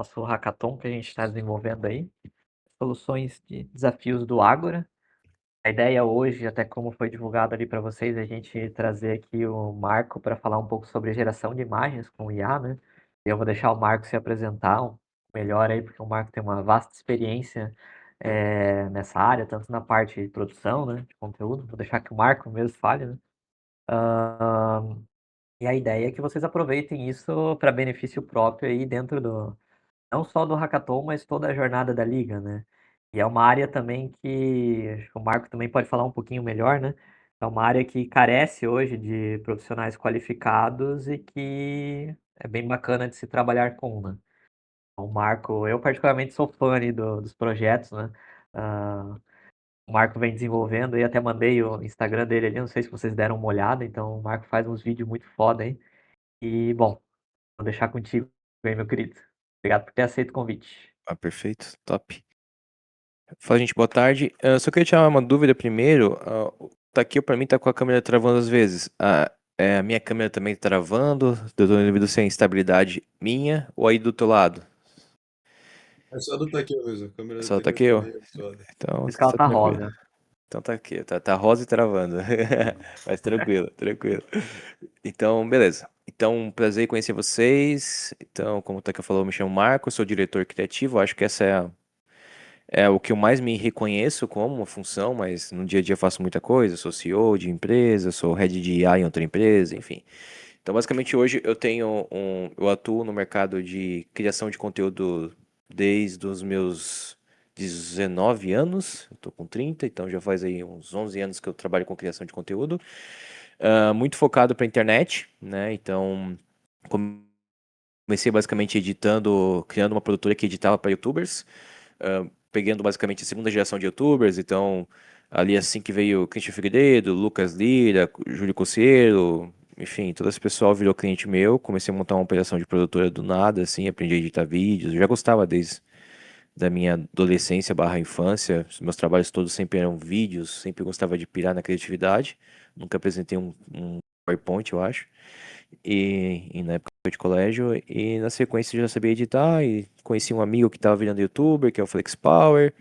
nosso hackathon que a gente está desenvolvendo aí, soluções de desafios do Ágora. A ideia hoje, até como foi divulgado ali para vocês, é a gente trazer aqui o Marco para falar um pouco sobre geração de imagens com o IA, né? Eu vou deixar o Marco se apresentar melhor aí, porque o Marco tem uma vasta experiência nessa área, tanto na parte de produção, né, de conteúdo. Vou deixar que o Marco mesmo fale, né? E a ideia é que vocês aproveitem isso para benefício próprio aí dentro não só do hackathon, mas toda a jornada da liga, né? E é uma área também que acho que o Marco também pode falar um pouquinho melhor, né? É uma área que carece hoje de profissionais qualificados e que é bem bacana de se trabalhar com, né? O Marco, eu particularmente sou fã ali dos projetos, né? Ah, o Marco vem desenvolvendo e até mandei o Instagram dele ali, não sei se vocês deram uma olhada, então o Marco faz uns vídeos muito foda aí. E, bom, vou deixar contigo aí, meu querido. Obrigado por ter aceito o convite. Ah, perfeito, top. Fala, gente, boa tarde. Só queria tirar uma dúvida primeiro. Tá aqui, pra mim, tá com a câmera travando às vezes. A minha câmera também tá travando. Eu tô devido se é instabilidade minha ou aí do teu lado. É só do Takeo mesmo, a É câmera do só tá Takeo aqui, tá ó. meio zoada. Então, Por isso que ela tá tá tranquilo. rosa. Então tá aqui, tá rosa e travando. Mas tranquilo, tranquilo. Então, beleza. Então, prazer em conhecer vocês. Então, como o Taka falou, eu me chamo Marco, sou diretor criativo. Acho que essa é o que eu mais me reconheço como uma função, mas no dia a dia eu faço muita coisa. Sou CEO de empresa, sou head de IA em outra empresa, enfim. Então, basicamente, hoje eu atuo no mercado de criação de conteúdo desde os meus 19 anos. Eu tô com 30, então já faz aí uns 11 anos que eu trabalho com criação de conteúdo. Muito focado para internet, né? Então, comecei basicamente editando, criando uma produtora que editava para YouTubers, pegando basicamente a segunda geração de YouTubers, então ali assim que veio Christian Figueiredo, Lucas Lira, Júlio Cocielo, enfim, todo esse pessoal virou cliente meu, comecei a montar uma operação de produtora do nada, assim, aprendi a editar vídeos, eu já gostava desde da minha adolescência barra infância, os meus trabalhos todos sempre eram vídeos, sempre gostava de pirar na criatividade, nunca apresentei um PowerPoint, eu acho, e na época de colégio, e na sequência eu já sabia editar, e conheci um amigo que estava virando youtuber, que é o Flex Power,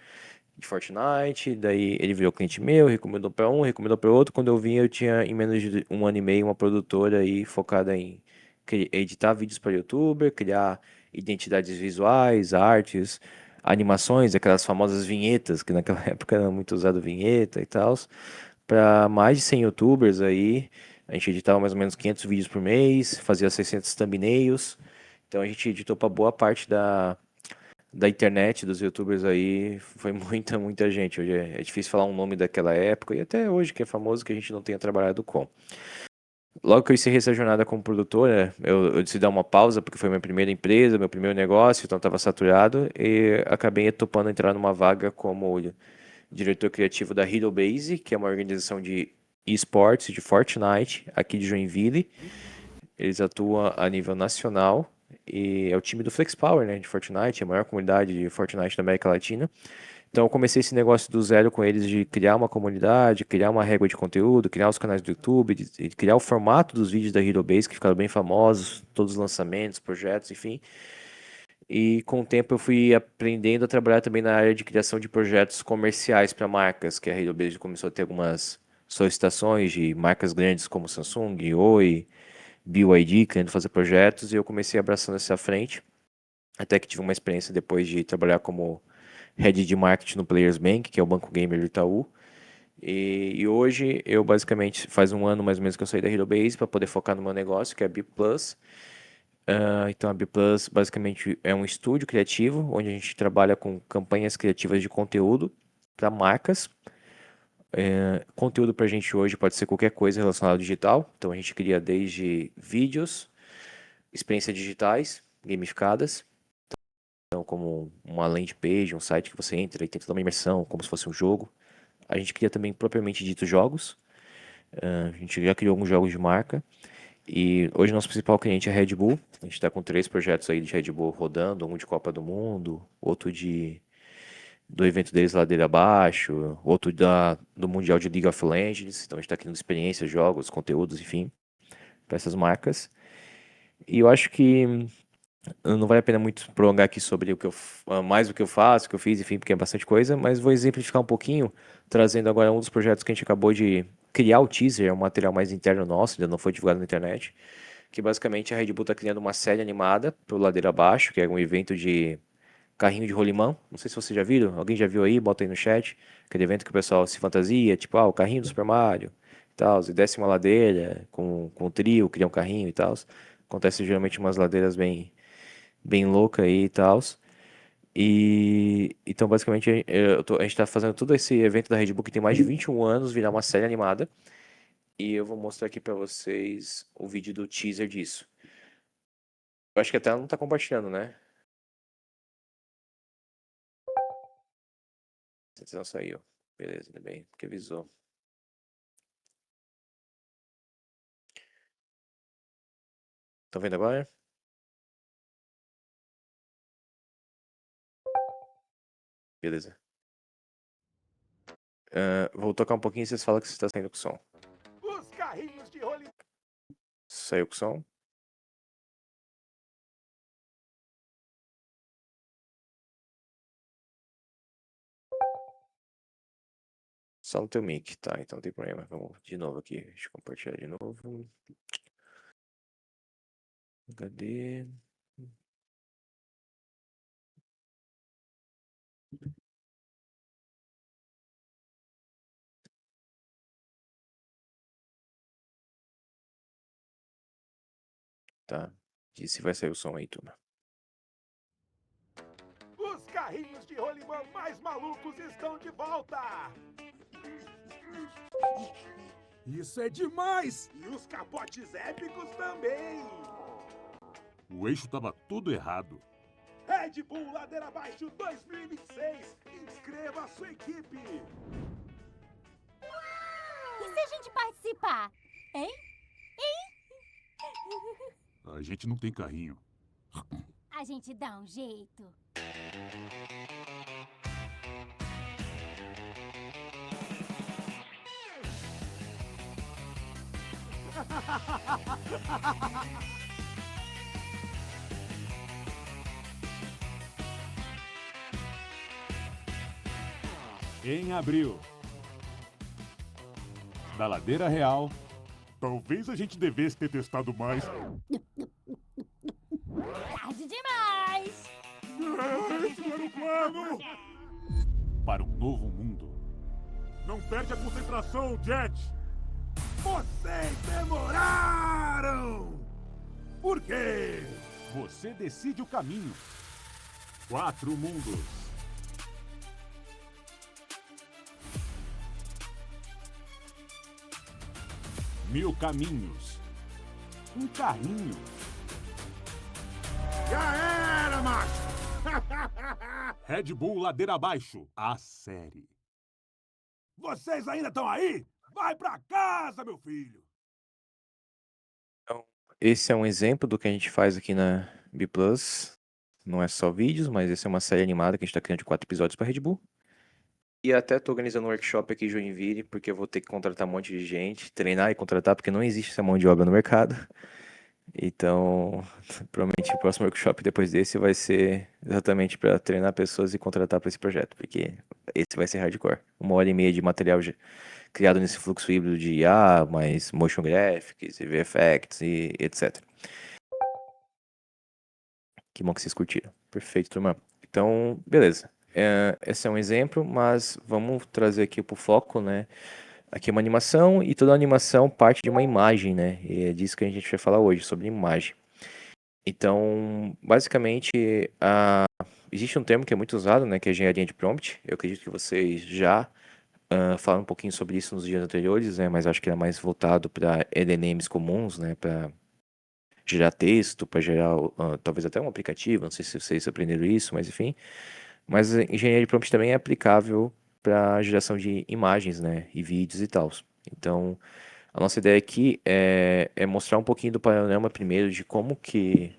de Fortnite, daí ele virou cliente meu, recomendou para um, recomendou para outro, quando eu vim eu tinha em menos de um ano e meio uma produtora aí focada em editar vídeos para youtuber, criar identidades visuais, artes, animações, aquelas famosas vinhetas, que naquela época era muito usado vinheta e tal, para mais de 100 youtubers aí. A gente editava mais ou menos 500 vídeos por mês, fazia 600 thumbnails. Então a gente editou para boa parte da internet, dos youtubers aí. Foi muita, muita gente. Hoje é difícil falar um nome daquela época e até hoje que é famoso que a gente não tenha trabalhado com. Logo que eu encerrei essa jornada como produtora, eu decidi dar uma pausa porque foi minha primeira empresa, meu primeiro negócio, então estava saturado e acabei topando entrar numa vaga como diretor criativo da Hero Base, que é uma organização de esportes de Fortnite aqui de Joinville. Eles atuam a nível nacional e é o time do Flex Power, né, de Fortnite, a maior comunidade de Fortnite da América Latina. Então eu comecei esse negócio do zero com eles de criar uma comunidade, criar uma régua de conteúdo, criar os canais do YouTube, de criar o formato dos vídeos da Hero Base, que ficaram bem famosos, todos os lançamentos, projetos, enfim. E com o tempo eu fui aprendendo a trabalhar também na área de criação de projetos comerciais para marcas, que a Hero Base começou a ter algumas solicitações de marcas grandes como Samsung, Oi, BYD, querendo fazer projetos, e eu comecei abraçando essa frente, até que tive uma experiência depois de trabalhar como head de marketing no Players Bank, que é o Banco Gamer do Itaú. E hoje eu basicamente faz um ano mais ou menos que eu saí da Hero Base para poder focar no meu negócio, que é a B Plus. Então a B Plus basicamente é um estúdio criativo onde a gente trabalha com campanhas criativas de conteúdo para marcas. Conteúdo para a gente hoje pode ser qualquer coisa relacionada ao digital. Então a gente cria desde vídeos, experiências digitais, gamificadas. Então, como uma landing page, um site que você entra e tem toda uma imersão, como se fosse um jogo. A gente cria também propriamente dito jogos. A gente já criou alguns jogos de marca. E hoje nosso principal cliente é a Red Bull. A gente está com 3 projetos aí de Red Bull rodando, um de Copa do Mundo, outro do evento deles Ladeira Abaixo, outro do Mundial de League of Legends. Então a gente está criando experiências, jogos, conteúdos, enfim, para essas marcas. E eu acho que Não vale a pena muito prolongar aqui sobre mais o que eu faço, o que eu fiz, enfim, porque é bastante coisa, mas vou exemplificar um pouquinho, trazendo agora um dos projetos que a gente acabou de criar o teaser, é um material mais interno nosso, ainda não foi divulgado na internet, que basicamente a Red Bull está criando uma série animada pro Ladeira Abaixo, que é um evento de carrinho de rolimão. Não sei se vocês já viram, alguém já viu aí, bota aí no chat, aquele evento que o pessoal se fantasia, tipo, o carrinho do Super Mario e tal, e desce uma ladeira com o trio, cria um carrinho e tal. Acontece geralmente umas ladeiras bem louca aí e tal. E então, basicamente, a gente tá fazendo todo esse evento da Red Bull que tem mais de 21 anos virar uma série animada. E eu vou mostrar aqui pra vocês o vídeo do teaser disso. Eu acho que até ela não tá compartilhando, né? Se não saiu. Beleza, ainda bem, porque avisou. Estão vendo agora? Beleza. Vou tocar um pouquinho e vocês falam que você está saindo com som. Os carrinhos de rolimão. Saiu com som? Só no teu mic, tá? Então não tem problema. Vamos de novo aqui. Deixa eu compartilhar de novo. HD. Tá. E se vai sair o som aí, turma. Os carrinhos de rolimão mais malucos estão de volta! Isso é demais! E os capotes épicos também! O eixo tava tudo errado. Red Bull Ladeira Abaixo 2026! Inscreva a sua equipe! E se a gente participar? Hein? A gente não tem carrinho. A gente dá um jeito. Em abril, da Ladeira Real, talvez a gente devesse ter testado mais. Tarde demais! Isso era o plano! Para um novo mundo. Não perde a concentração, Jet! Vocês demoraram! Por quê? Você decide o caminho. 4 mundos. Mil caminhos. Um carrinho. Já era, macho! Red Bull Ladeira Abaixo. A série. Vocês ainda estão aí? Vai pra casa, meu filho! Então, esse é um exemplo do que a gente faz aqui na B+. Não é só vídeos, mas essa é uma série animada que a gente tá criando de 4 episódios pra Red Bull. E até tô organizando um workshop aqui em Joinville, porque eu vou ter que contratar um monte de gente, treinar e contratar, porque não existe essa mão de obra no mercado. Então, provavelmente o próximo workshop depois desse vai ser exatamente para treinar pessoas e contratar para esse projeto, porque esse vai ser hardcore. 1h30 de material criado nesse fluxo híbrido de IA, mais motion graphics e VFX e etc. Que bom que vocês curtiram. Perfeito, turma. Então, beleza. Esse é um exemplo, mas vamos trazer aqui pro foco, né? Aqui é uma animação e toda animação parte de uma imagem, né? E é disso que a gente vai falar hoje, sobre imagem. Então, basicamente, existe um termo que é muito usado, né? Que é engenharia de prompt. Eu acredito que vocês já falaram um pouquinho sobre isso nos dias anteriores, né? Mas acho que é mais voltado para LLMs comuns, né? Para gerar texto, para gerar talvez até um aplicativo. Não sei se vocês aprenderam isso, mas enfim. Mas a engenharia de prompt também é aplicável para geração de imagens, né, e vídeos e tal. Então, a nossa ideia aqui é mostrar um pouquinho do panorama primeiro de como que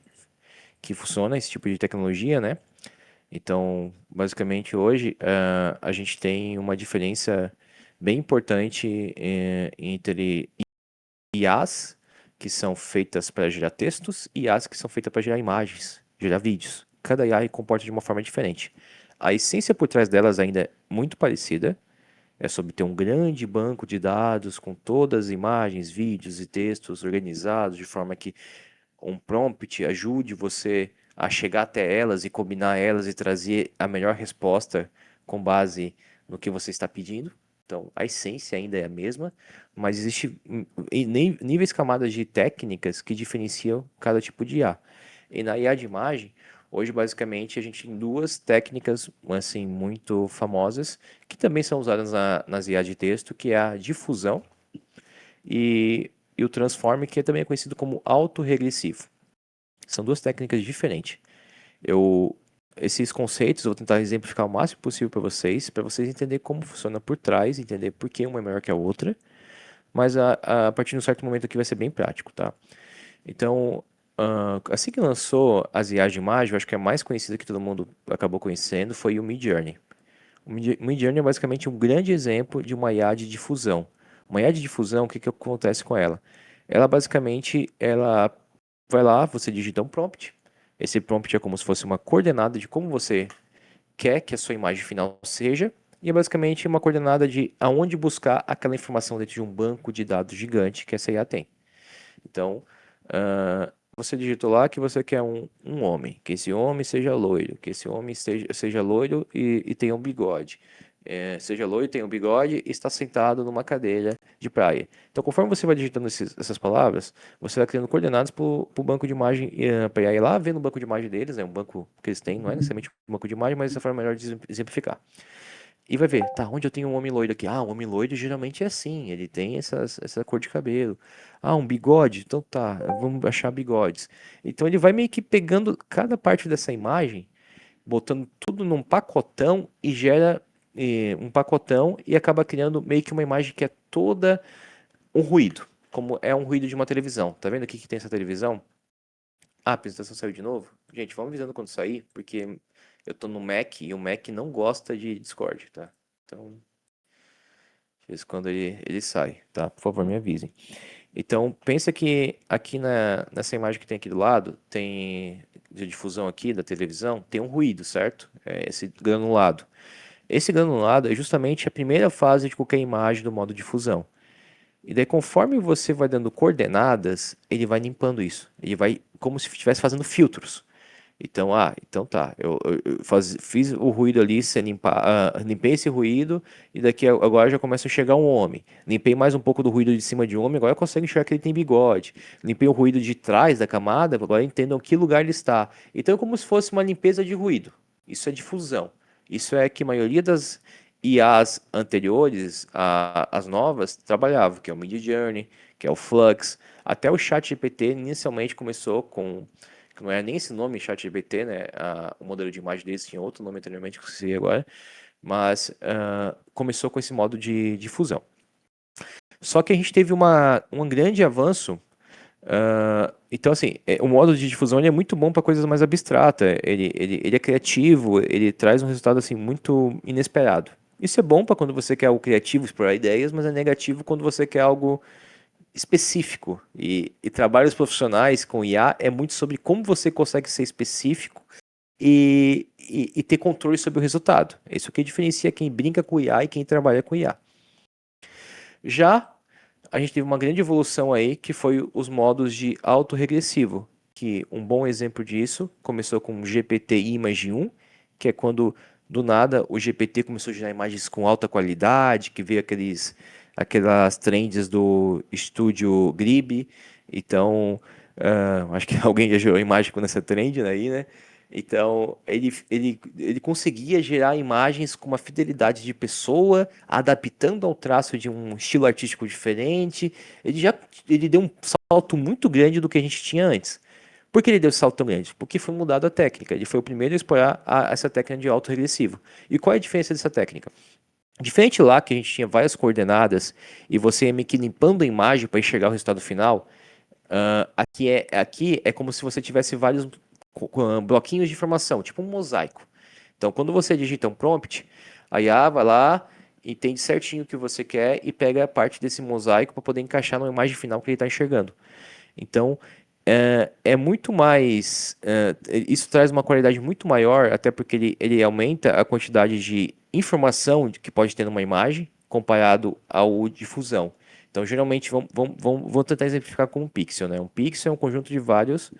funciona esse tipo de tecnologia, né? Então, basicamente hoje a gente tem uma diferença bem importante entre IAs que são feitas para gerar textos e IAs que são feitas para gerar imagens. gerar vídeos. Cada IA comporta de uma forma diferente. A essência por trás delas ainda é muito parecida. É sobre ter um grande banco de dados com todas as imagens, vídeos e textos organizados de forma que um prompt ajude você a chegar até elas e combinar elas e trazer a melhor resposta com base no que você está pedindo. Então, a essência ainda é a mesma, mas existe níveis, camadas de técnicas que diferenciam cada tipo de IA. E na IA de imagem, hoje basicamente a gente tem duas técnicas assim muito famosas que também são usadas nas IA de texto, que é a difusão e o transform, que também é conhecido como autorregressivo. São duas técnicas diferentes. Esses conceitos eu vou tentar exemplificar o máximo possível para vocês entenderem como funciona por trás, entender por que uma é melhor que a outra, mas a partir de um certo momento aqui vai ser bem prático, tá? Então, assim que lançou as IAs de imagem, eu acho que a mais conhecida que todo mundo acabou conhecendo foi o Midjourney. O Midjourney é basicamente um grande exemplo de uma IA de difusão. Uma IA de difusão, o que acontece com ela? Ela basicamente, ela vai lá, você digita um prompt. Esse prompt é como se fosse uma coordenada de como você quer que a sua imagem final seja, e é basicamente uma coordenada de aonde buscar aquela informação dentro de um banco de dados gigante que essa IA tem. Então, você digitou lá que você quer um homem, que esse homem seja loiro, que esse homem seja loiro e tenha um bigode. Seja loiro, tenha um bigode e está sentado numa cadeira de praia. Então, conforme você vai digitando essas palavras, você vai criando coordenadas para o banco de imagem, para ir lá ver no banco de imagem deles, um banco que eles têm, não é necessariamente um banco de imagem, mas essa forma melhor de exemplificar. E vai ver, tá, onde eu tenho um homem loiro aqui? Ah, o homem loiro geralmente é assim, ele tem essa cor de cabelo. Ah, um bigode? Então tá, vamos achar bigodes. Então ele vai meio que pegando cada parte dessa imagem, botando tudo num pacotão e gera um pacotão e acaba criando meio que uma imagem que é toda um ruído, como é um ruído de uma televisão. Tá vendo aqui que tem essa televisão? Ah, a apresentação saiu de novo? Gente, vamos avisando quando sair, porque eu tô no Mac e o Mac não gosta de Discord, tá? Então, de vez em quando ele sai, tá? Por favor, me avisem. Então, pensa que aqui nessa imagem que tem aqui do lado, tem de difusão aqui da televisão, tem um ruído, certo? É esse granulado. Esse granulado é justamente a primeira fase de qualquer imagem do modo difusão. E daí, conforme você vai dando coordenadas, ele vai limpando isso. Ele vai como se estivesse fazendo filtros. Então, então tá, fiz o ruído ali, limpei esse ruído, e daqui agora já começa a chegar um homem. Limpei mais um pouco do ruído de cima de um homem, agora eu consigo enxergar que ele tem bigode. Limpei o ruído de trás da camada, agora entendam que lugar ele está. Então é como se fosse uma limpeza de ruído. Isso é difusão. Isso é que a maioria das IAs anteriores, as novas, trabalhavam, que é o Midjourney, que é o Flux, até o ChatGPT inicialmente começou com que não era nem esse nome ChatGPT, né? O modelo de imagem deles tinha outro nome anteriormente, que eu esqueci agora, mas começou com esse modo de difusão. Só que a gente teve um grande avanço. Então, assim, o modo de difusão ele é muito bom para coisas mais abstratas. Ele é criativo, ele traz um resultado assim muito inesperado. Isso é bom para quando você quer algo criativo, explorar ideias, mas é negativo quando você quer algo específico. E trabalhos profissionais com IA é muito sobre como você consegue ser específico e ter controle sobre o resultado. Isso que diferencia quem brinca com IA e quem trabalha com IA. Já a gente teve uma grande evolução aí, que foi os modos de autorregressivo, que um bom exemplo disso começou com o GPT Image 1, que é quando do nada o GPT começou a gerar imagens com alta qualidade, que veio aquelas trends do estúdio Ghibli. Então, acho que alguém já gerou imagem com essa trend aí, né? Então, ele conseguia gerar imagens com uma fidelidade de pessoa, adaptando ao traço de um estilo artístico diferente. Ele deu um salto muito grande do que a gente tinha antes. Por que ele deu esse salto tão grande? Porque foi mudada a técnica. Ele foi o primeiro a explorar essa técnica de autorregressivo. E qual é a diferença dessa técnica? Diferente lá que a gente tinha várias coordenadas e você ia meio que limpando a imagem para enxergar o resultado final, aqui é como se você tivesse vários bloquinhos de informação, tipo um mosaico. Então, quando você digita um prompt, a IA vai lá, entende certinho o que você quer e pega a parte desse mosaico para poder encaixar na imagem final que ele está enxergando. Então, é muito mais. Isso traz uma qualidade muito maior, até porque ele aumenta a quantidade de informação que pode ter numa imagem comparado ao difusão. Então, geralmente, vamos tentar exemplificar com um pixel, né? Um pixel é um conjunto de vários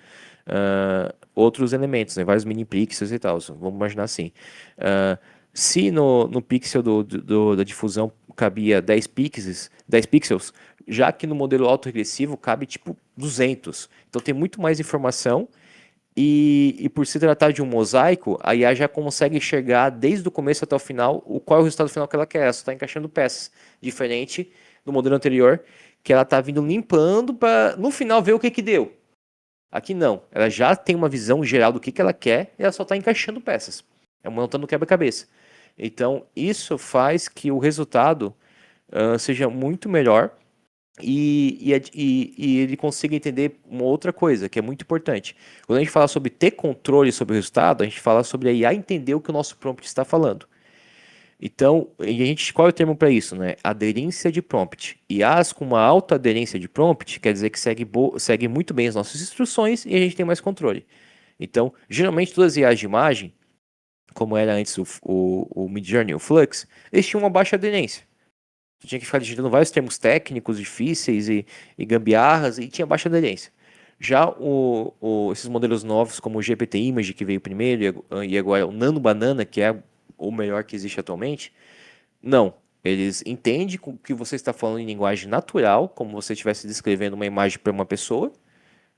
outros elementos, né? Vários mini pixels e tal. Vamos imaginar assim. Ah, se no pixel da difusão cabia 10 pixels, já que no modelo autorregressivo cabe tipo 200. Então tem muito mais informação e por se tratar de um mosaico, a IA já consegue enxergar desde o começo até o final qual é o resultado final que ela quer. Ela está encaixando peças, diferente do modelo anterior, que ela está vindo limpando para no final ver o que deu. Aqui não, ela já tem uma visão geral do que ela quer e ela só está encaixando peças. É montando quebra-cabeça. Então isso faz que o resultado seja muito melhor e ele consiga entender uma outra coisa que é muito importante. Quando a gente fala sobre ter controle sobre o resultado, a gente fala sobre a IA entender o que o nosso prompt está falando. Então, qual é o termo para isso, né? Aderência de prompt. IAs com uma alta aderência de prompt quer dizer que segue muito bem as nossas instruções e a gente tem mais controle. Então, geralmente todas as IAs de imagem, como era antes o Midjourney e o Flux, eles tinham uma baixa aderência. Tu tinha que ficar digitando vários termos técnicos difíceis e gambiarras e tinha baixa aderência. Já esses modelos novos, como o GPT Image, que veio primeiro, e agora o Nano Banana, que é o melhor que existe atualmente, não. Eles entendem que você está falando em linguagem natural, como você estivesse descrevendo uma imagem para uma pessoa.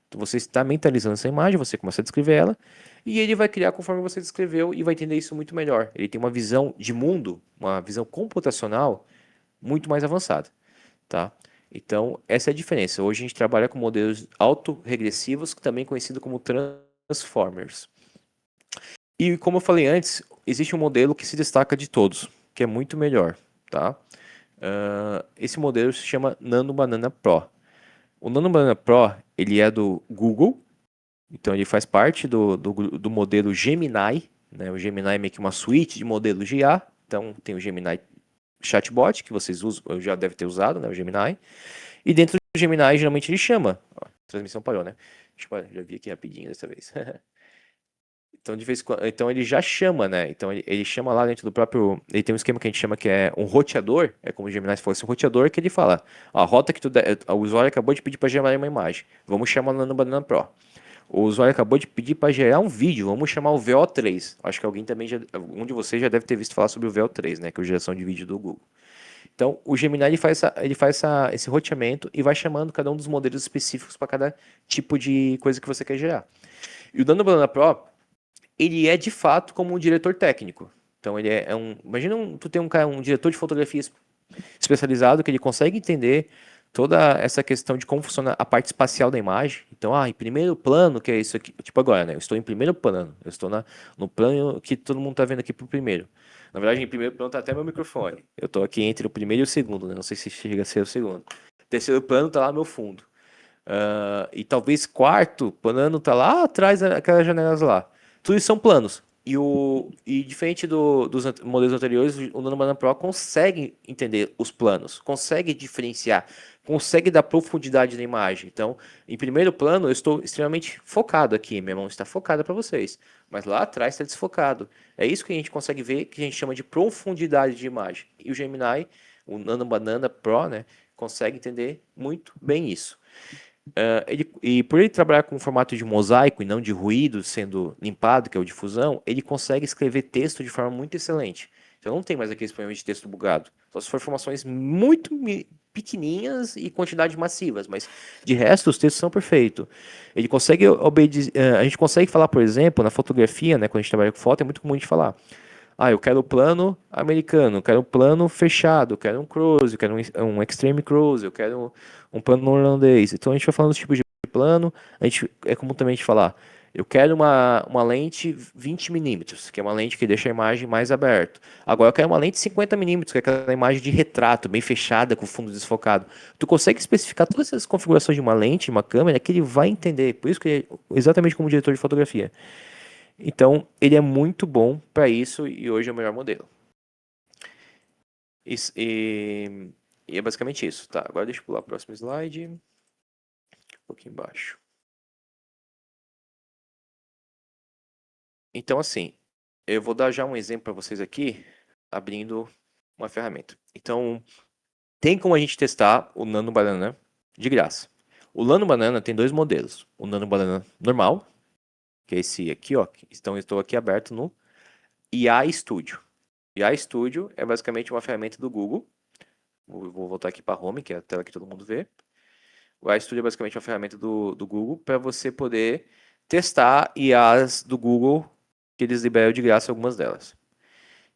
Então você está mentalizando essa imagem, você começa a descrever ela, e ele vai criar conforme você descreveu e vai entender isso muito melhor. Ele tem uma visão de mundo, uma visão computacional muito mais avançada, tá? Então, essa é a diferença. Hoje a gente trabalha com modelos autorregressivos, também conhecido como transformers. E como eu falei antes, existe um modelo que se destaca de todos, que é muito melhor, tá? Esse modelo se chama Nano Banana Pro. O Nano Banana Pro, ele é do Google, então ele faz parte do modelo Gemini, né? O Gemini é meio que uma suíte de modelos de IA. Então tem o Gemini Chatbot, que vocês já devem ter usado, né? O Gemini. E dentro do Gemini, geralmente ele chama. Ó, a transmissão parou, né? Já vi aqui rapidinho dessa vez. Então, de vez em quando, então ele já chama, né? Então ele chama lá dentro do próprio. Ele tem um esquema que a gente chama que é um roteador. É como o Gemini fosse um roteador que ele fala: a rota que o usuário acabou de pedir para gerar uma imagem. Vamos chamar no Banana Pro. O usuário acabou de pedir para gerar um vídeo. Vamos chamar o VO3. Acho que alguém também um de vocês já deve ter visto falar sobre o VO3, né? Que é a geração de vídeo do Google. Então, o Gemini ele faz esse roteamento e vai chamando cada um dos modelos específicos para cada tipo de coisa que você quer gerar. E o Nano Banana Pro, ele é de fato como um diretor técnico. Então, ele é um. Imagina tu tem um diretor de fotografia especializado que ele consegue entender toda essa questão de como funciona a parte espacial da imagem. Então, em primeiro plano, que é isso aqui, tipo agora, né? Eu estou em primeiro plano, eu estou no plano que todo mundo está vendo aqui pro primeiro. Na verdade, em primeiro plano tá até meu microfone. Eu estou aqui entre o primeiro e o segundo, né? Não sei se chega a ser o segundo. Terceiro plano tá lá meu fundo. E talvez quarto plano tá lá atrás, aquelas janelas lá. Tudo isso são planos. E diferente dos modelos anteriores, o Nano Banana Pro consegue entender os planos, consegue diferenciar, consegue dar profundidade na imagem. Então, em primeiro plano, eu estou extremamente focado aqui, minha mão está focada para vocês, mas lá atrás está desfocado. É isso que a gente consegue ver, que a gente chama de profundidade de imagem. E o Gemini, o Nano Banana Pro, né, consegue entender muito bem isso. E por ele trabalhar com o formato de mosaico e não de ruído sendo limpado, que é o difusão, ele consegue escrever texto de forma muito excelente. Então não tem mais aqueles problemas de texto bugado. Só se for informações muito pequenininhas e quantidades massivas, mas de resto os textos são perfeitos. Ele consegue obedecer. A gente consegue falar, por exemplo, na fotografia, né, quando a gente trabalha com foto, é muito comum a gente falar. Eu quero o plano americano, eu quero um plano fechado, eu quero um close, eu quero um extreme close, eu quero um plano holandês. Então a gente vai falando dos tipos de plano, é comum também a gente falar, eu quero uma lente 20mm, que é uma lente que deixa a imagem mais aberta. Agora eu quero uma lente 50mm, que é aquela imagem de retrato, bem fechada, com fundo desfocado. Tu consegue especificar todas essas configurações de uma lente, de uma câmera, que ele vai entender. Por isso que ele é exatamente como diretor de fotografia. Então, ele é muito bom para isso e hoje é o melhor modelo. E é basicamente isso, tá? Agora deixa eu pular o próximo slide. Um pouquinho embaixo. Então, assim, eu vou dar já um exemplo para vocês aqui, abrindo uma ferramenta. Então, tem como a gente testar o Nano Banana de graça. O Nano Banana tem dois modelos. O Nano Banana normal, que é esse aqui, ó. Então, eu estou aqui aberto no IA Studio. IA Studio é basicamente uma ferramenta do Google. Vou voltar aqui para Home, que é a tela que todo mundo vê. O IA Studio é basicamente uma ferramenta do Google para você poder testar IAs do Google, que eles liberam de graça algumas delas.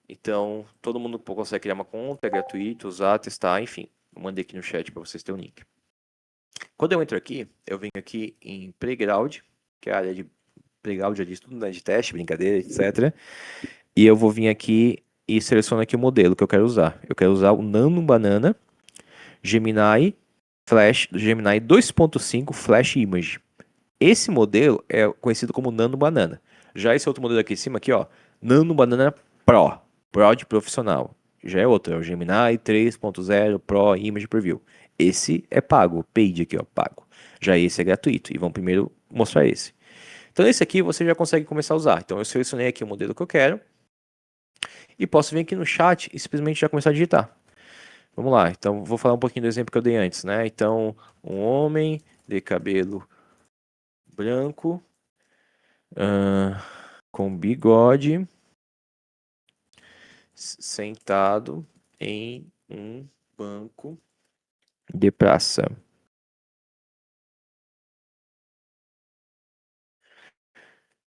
Então, todo mundo consegue criar uma conta, é gratuito, usar, testar, enfim. Eu mandei aqui no chat para vocês terem o link. Quando eu entro aqui, eu venho aqui em Playground, que é a área de Playground, já diz tudo, né, de teste, brincadeira, etc. E eu vou vir aqui e seleciono aqui o modelo que eu quero usar. Eu quero usar o Nano Banana Gemini Flash, Gemini 2.5 Flash Image. Esse modelo é conhecido como Nano Banana. Já esse outro modelo aqui em cima, aqui, ó, Nano Banana Pro, Pro de profissional. Já é outro, é o Gemini 3.0 Pro Image Preview. Esse é pago, paid aqui, ó, pago. Já esse é gratuito e vamos primeiro mostrar esse. Então esse aqui você já consegue começar a usar. Então eu selecionei aqui o modelo que eu quero e posso vir aqui no chat e simplesmente já começar a digitar. Vamos lá, então vou falar um pouquinho do exemplo que eu dei antes, né? Então, um homem de cabelo branco, com bigode, sentado em um banco de praça.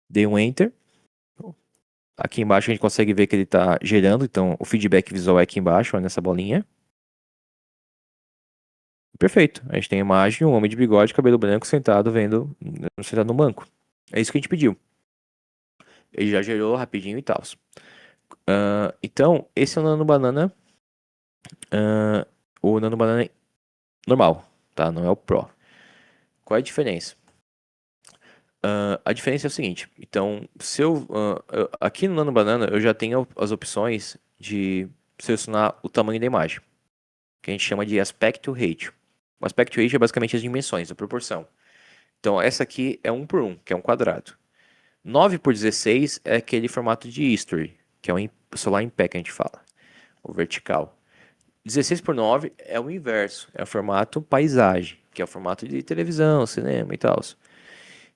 Dei um Enter. Aqui embaixo a gente consegue ver que ele está gerando, então o feedback visual é aqui embaixo, ó, nessa bolinha. Perfeito. A gente tem a imagem de um homem de bigode, cabelo branco, sentado no banco. É isso que a gente pediu. Ele já gerou rapidinho e tal. Então, esse é o Nano Banana. O Nano Banana normal, tá? Não é o Pro. Qual é a diferença? A diferença é o seguinte. Então, aqui no Nano Banana eu já tenho as opções de selecionar o tamanho da imagem, que a gente chama de aspect ratio. O aspect ratio é basicamente as dimensões, a proporção. Então, essa aqui é 1 por 1, que é um quadrado. 9 por 16 é aquele formato de history, que é o solar impact que a gente fala, o vertical. 16 por 9 é o inverso, é o formato paisagem, que é o formato de televisão, cinema e tal.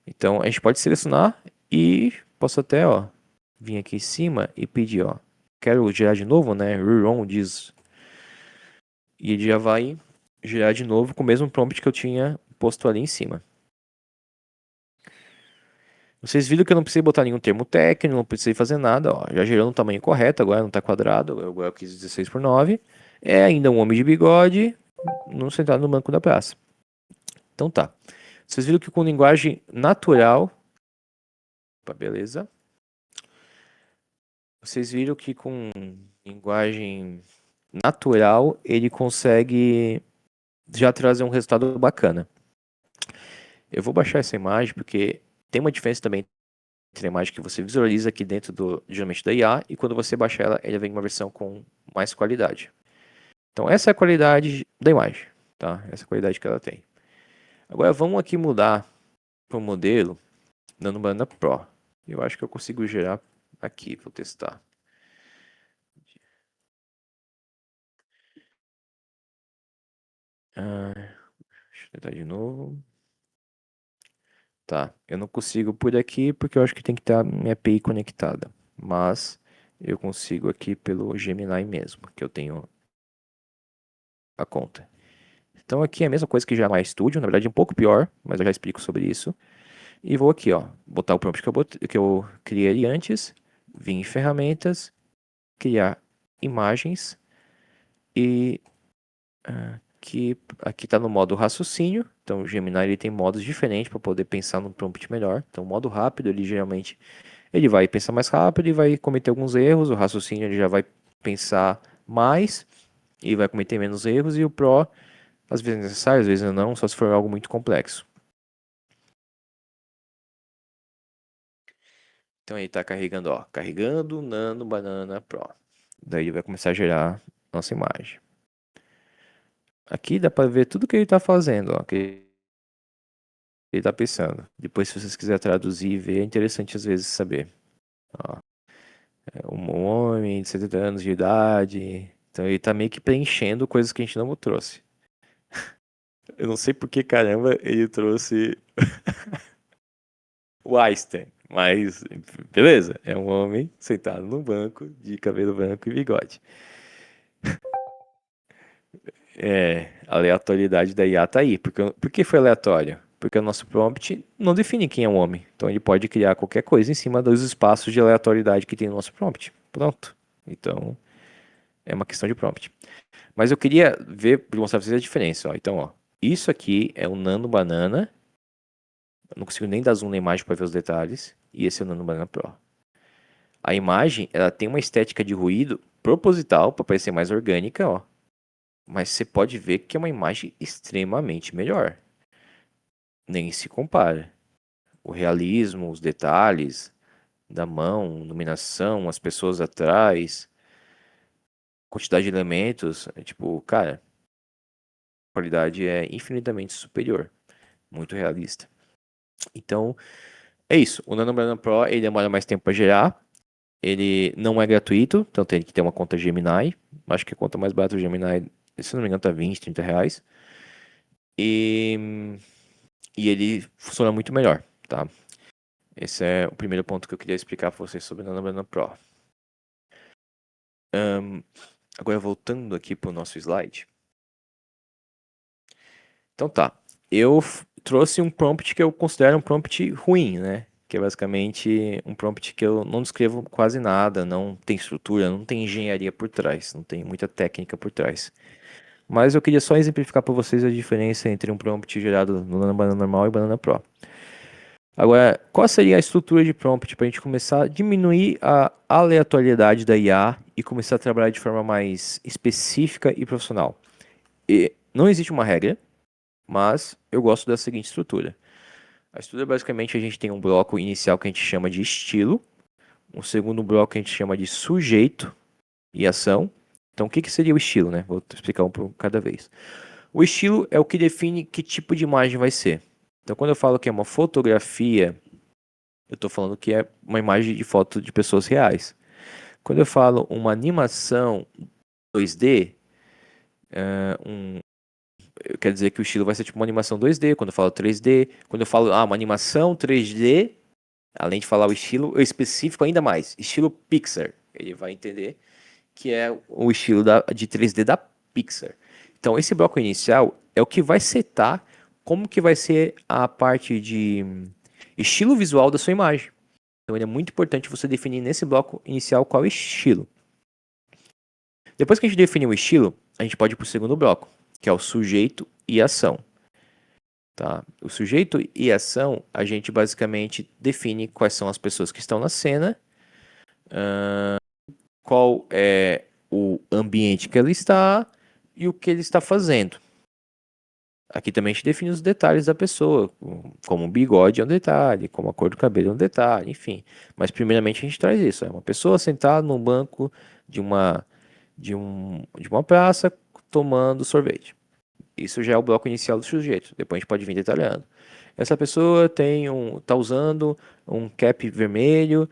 Então a gente pode selecionar e posso até, ó, vir aqui em cima e pedir, ó, quero gerar de novo, né? Rerun diz. E ele já vai gerar de novo com o mesmo prompt que eu tinha posto ali em cima. Vocês viram que eu não precisei botar nenhum termo técnico, não precisei fazer nada, ó. Já gerou no tamanho correto, agora não tá quadrado, eu quis 16 por 9. É ainda um homem de bigode, não sentado no banco da praça. Então tá. Vocês viram que com linguagem natural... Opa, beleza. Vocês viram que com linguagem natural ele consegue já trazer um resultado bacana. Eu vou baixar essa imagem porque tem uma diferença também entre a imagem que você visualiza aqui dentro geralmente da IA e quando você baixa ela, ele vem uma versão com mais qualidade. Então essa é a qualidade da imagem, tá? Essa é a qualidade que ela tem. Agora vamos aqui mudar para o modelo Nano Banana Pro. Eu acho que eu consigo gerar aqui, vou testar. Deixa eu tentar de novo. Tá, eu não consigo por aqui porque eu acho que tem que estar minha API conectada. Mas eu consigo aqui pelo Gemini mesmo, que eu tenho a conta. Então aqui é a mesma coisa que já no Studio, na verdade um pouco pior, mas eu já explico sobre isso. E vou aqui, ó, botar o prompt que eu criei ali antes, vir em ferramentas, criar imagens e aqui está no modo raciocínio. Então o Gemini ele tem modos diferentes para poder pensar num prompt melhor. Então o modo rápido ele geralmente ele vai pensar mais rápido e vai cometer alguns erros. O raciocínio ele já vai pensar mais e vai cometer menos erros. E o Pro às vezes é necessário, às vezes não, só se for algo muito complexo. Então aí está carregando, ó, carregando Nano Banana Pro. Daí ele vai começar a gerar nossa imagem. Aqui dá para ver tudo que ele está fazendo, ó, que ele está pensando. Depois, se vocês quiserem traduzir e ver, é interessante às vezes saber. É um homem de 70 anos de idade. Então ele tá meio que preenchendo coisas que a gente não trouxe. Eu não sei por que caramba ele trouxe o Einstein, mas beleza, é um homem sentado no banco de cabelo branco e bigode. A aleatoriedade da IA tá aí. Por que foi aleatório? Porque o nosso prompt não define quem é um homem. Então ele pode criar qualquer coisa em cima dos espaços de aleatoriedade que tem no nosso prompt. Pronto. Então é uma questão de prompt. Mas eu queria ver, mostrar pra vocês a diferença. Ó. Então, ó, isso aqui é o Nano Banana. Eu não consigo nem dar zoom na imagem para ver os detalhes. E esse é o Nano Banana Pro. A imagem, ela tem uma estética de ruído proposital para parecer mais orgânica, ó. Mas você pode ver que é uma imagem extremamente melhor. Nem se compara. O realismo, os detalhes da mão, iluminação, as pessoas atrás, quantidade de elementos, tipo, cara, a qualidade é infinitamente superior, muito realista. Então, é isso. O Nano Banana Pro, ele demora mais tempo para gerar. Ele não é gratuito, então tem que ter uma conta Gemini. Acho que a conta mais barata do Gemini, se não me engano, tá 20, 30 reais. E ele funciona muito melhor, tá? Esse é o primeiro ponto que eu queria explicar para vocês sobre o Nano Banana Pro. Agora voltando aqui para o nosso slide. Então tá, eu trouxe um prompt que eu considero um prompt ruim, né? Que é basicamente um prompt que eu não descrevo quase nada, não tem estrutura, não tem engenharia por trás, não tem muita técnica por trás. Mas eu queria só exemplificar para vocês a diferença entre um prompt gerado no Banana normal e Banana Pro. Agora, qual seria a estrutura de prompt para a gente começar a diminuir a aleatoriedade da IA e começar a trabalhar de forma mais específica e profissional? E não existe uma regra, mas eu gosto da seguinte estrutura. A estrutura, basicamente, a gente tem um bloco inicial que a gente chama de estilo, um segundo bloco que a gente chama de sujeito e ação. Então, o que seria o estilo, né? Vou explicar um por cada vez. O estilo é o que define que tipo de imagem vai ser. Então, quando eu falo que é uma fotografia, eu estou falando que é uma imagem de foto de pessoas reais. Quando eu falo uma animação 2D, quer dizer que o estilo vai ser tipo uma animação 2D. Quando eu falo 3D, quando eu falo uma animação 3D, além de falar o estilo, eu especifico ainda mais, estilo Pixar. Ele vai entender que é o estilo de 3D da Pixar. Então, esse bloco inicial é o que vai setar como que vai ser a parte de estilo visual da sua imagem. Então, é muito importante você definir nesse bloco inicial qual é o estilo. Depois que a gente definir o estilo, a gente pode ir para o segundo bloco, que é o sujeito e ação. Tá? O sujeito e ação, a gente basicamente define quais são as pessoas que estão na cena, qual é o ambiente que ela está e o que ele está fazendo. Aqui também a gente define os detalhes da pessoa, como o bigode é um detalhe, como a cor do cabelo é um detalhe, enfim. Mas primeiramente a gente traz isso, é uma pessoa sentada num banco de uma praça tomando sorvete. Isso já é o bloco inicial do sujeito, depois a gente pode vir detalhando. Essa pessoa tá usando um cap vermelho,